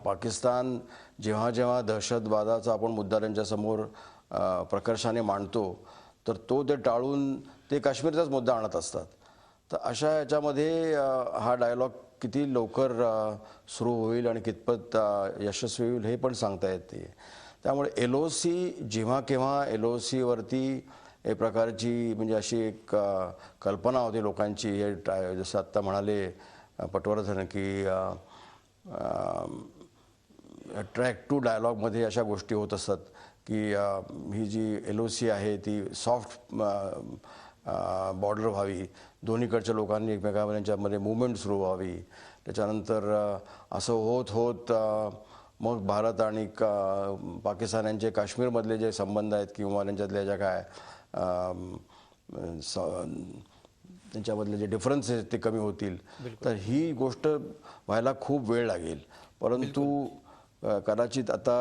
पाकिस्तान जेव्हा जेव्हा दहशतवादाचा आपण मुद्दा त्यांच्यासमोर प्रकर्षाने मांडतो तर तो ते टाळून ते काश्मीरचाच मुद्दा आणत असतात. तर अशा याच्यामध्ये हा डायलॉग किती लवकर सुरू होईल आणि कितपत यशस्वी होईल हे पण सांगता येत नाही. त्यामुळे LOC जेव्हा केव्हा LOC वरती एक प्रकारची म्हणजे अशी एक कल्पना होती लोकांची, हे जसं आत्ता म्हणाले पटवर्धन की ट्रॅक टू डायलॉगमध्ये अशा गोष्टी होत असतात की ही जी LOC आहे ती सॉफ्ट बॉर्डर व्हावी, दोन्हीकडच्या लोकांनी एकमेकांच्यामध्ये मुवमेंट सुरू व्हावी. त्याच्यानंतर असं होत होत मग भारत आणि पाकिस्तान यांचे काश्मीरमधले जे संबंध आहेत किंवा त्यांच्यातल्या ज्या काय त्यांच्यामधले जे डिफरन्सेस ते कमी होतील. तर ही गोष्ट व्हायला खूप वेळ लागेल. परंतु कदाचित आता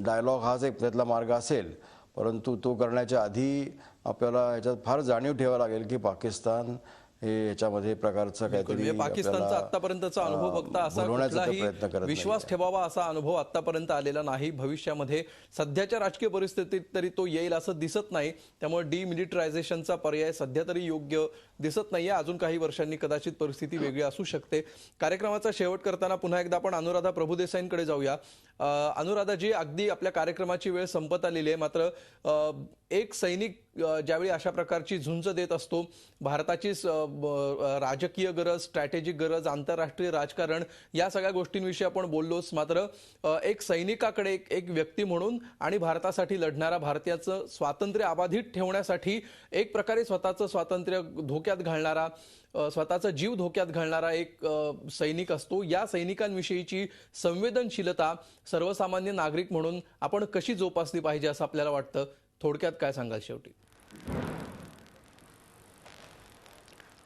डायलॉग हाच एक त्यातला मार्ग असेल, परंतु तो करण्याच्या आधी आपल्याला ह्याच्यात फार जाणीव ठेवावं लागेल की पाकिस्तान हे याच्यामध्ये प्रकारचं काहीतरी
पाकिस्तानचा आतापर्यंतचा अनुभव बघता असा कुठलाही विश्वास ठेवावा असा अनुभव आतापर्यंत आलेला नाही. भविष्यामध्ये सध्याच्या राजकीय परिस्थितीत तरी तो येईल असं दिसत नाही. त्यामुळे डिमिलिटरायझेशनचा पर्याय सध्या तरी योग्य दिसत नाहीये. अजून काही वर्षांनी कदाचित परिस्थिती वेगळी असू शकते. कार्यक्रमाचा शेवट करताना पुन्हा एकदा आपण अनुराधा प्रभुदेसाईंकडे जाऊया. अनुराधाजी, अगदी आपल्या कार्यक्रमाची वेळ संपत आलेली आहे. मात्र एक सैनिक ज्यावेळी अशा प्रकारची झुंज देत असतो, भारताची राजकीय गरज, स्ट्रॅटेजिक गरज, आंतरराष्ट्रीय राजकारण या सगळ्या गोष्टींविषयी आपण बोललोच. मात्र एक सैनिकाकडे एक व्यक्ती म्हणून आणि भारतासाठी लढणारा, भारतीयाचं स्वातंत्र्य अबाधित ठेवण्यासाठी एक प्रकारे स्वतःचं स्वातंत्र्य धोक्यात घालणारा, स्वतःचा जीव धोक्यात घालणारा एक सैनिक असतो. या सैनिकांविषयीची संवेदनशीलता सर्वसामान्य नागरिक म्हणून आपण कशी जोपासली पाहिजे असं आपल्याला वाटतं? थोडक्यात काय सांगाल शेवटी?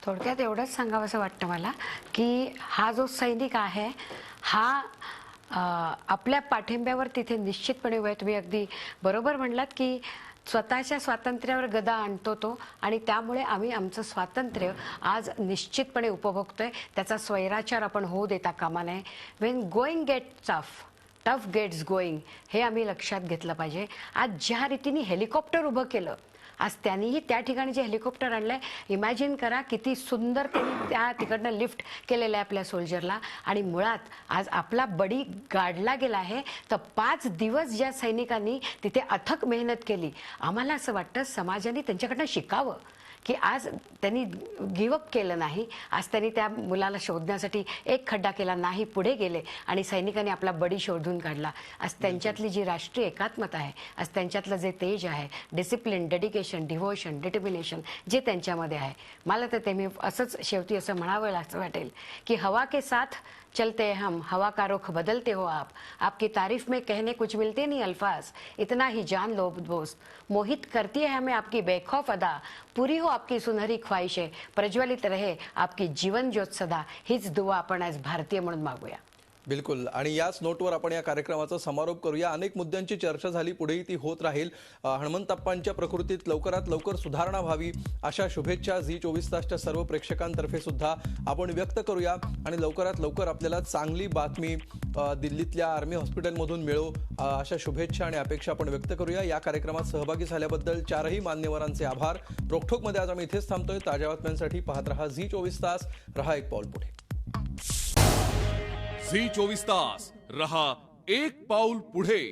थोडक्यात एवढंच सांगावं असं वाटतं मला की हा जो सैनिक आहे हा आपल्या पाठिंब्यावर तिथे निश्चितपणे उभा आहे. तुम्ही अगदी बरोबर म्हणलात की स्वतःच्या स्वातंत्र्यावर गदा आणतो तो, आणि त्यामुळे आम्ही आमचं स्वातंत्र्य आज निश्चितपणे उपभोगतोय. त्याचा स्वैराचार आपण होऊ देता कामा नये. When going get tough gets going हे आम्ही लक्षात घेतलं पाहिजे. आज ज्या रीतीने हेलिकॉप्टर उभं केलं आज त्यांनीही त्या ठिकाणी जे हेलिकॉप्टर आणलंय, इमॅजिन करा किती सुंदर त्यांनी त्या तिकडनं लिफ्ट केलेलं आहे आपल्या सोल्जरला. आणि मुळात आज आपला बडी गाडला गेला आहे. तर 5 दिवस ज्या सैनिकांनी तिथे अथक मेहनत केली, आम्हाला असं वाटतं समाजाने त्यांच्याकडनं शिकावं की आज त्यांनी गिवअप केलं नाही. आज त्यांनी त्या मुलाला शोधण्यासाठी एक खड्डा केला नाही, पुढे गेले आणि सैनिकांनी आपला बडी शोधून काढला. आज त्यांच्यातली जी राष्ट्रीय एकात्मता आहे, आज त्यांच्यातलं जे तेज आहे, डिसिप्लिन, डेडिकेशन, डिव्होशन, डिटर्मिनेशन जे त्यांच्यामध्ये आहे, मला तर ते मी असंच शेवटी असं म्हणावं असं वाटेल की हवा के साथ चलते हैं हम, हवा का रुख बदलते हो आप, आपकी तारीफ में कहने कुछ मिलते नहीं अल्फाज, इतना ही जान लो दोस्त, मोहित करती है हमें आपकी बेखौफ अदा, पूरी हो आपकी सुनहरी ख्वाहिशें, प्रज्वलित रहे आपकी जीवन ज्योत सदा. हीच दुआ आपण आज भारतीय म्हणून मागूया.
बिलकुल. आणि याच नोटवर आपण या कार्यक्रमाचा समारोप करूया. अनेक मुद्द्यांची चर्चा झाली, पुढेही ती होत राहील. हनुमंतप्पांच्या प्रकृतीत लवकरात लवकर सुधारणा व्हावी अशा शुभेच्छा झी 24 तासच्या सर्व प्रेक्षकांतर्फे सुद्धा आपण व्यक्त करूया. आणि लवकरात लवकर आपल्याला चांगली बातमी दिल्लीतल्या आर्मी हॉस्पिटलमधून मिळो अशा शुभेच्छा आणि अपेक्षा आपण व्यक्त करूया. या कार्यक्रमात सहभागी झाल्याबद्दल 4ही मान्यवरांचे आभार. रोखोकमध्ये आज आम्ही इथेच थांबतोय. ताज्या बातम्यांसाठी पाहत रहा झी 24 तास. रहा एक पाऊल पुढे.
झी 24 तास रहा एक पाऊल पुढे.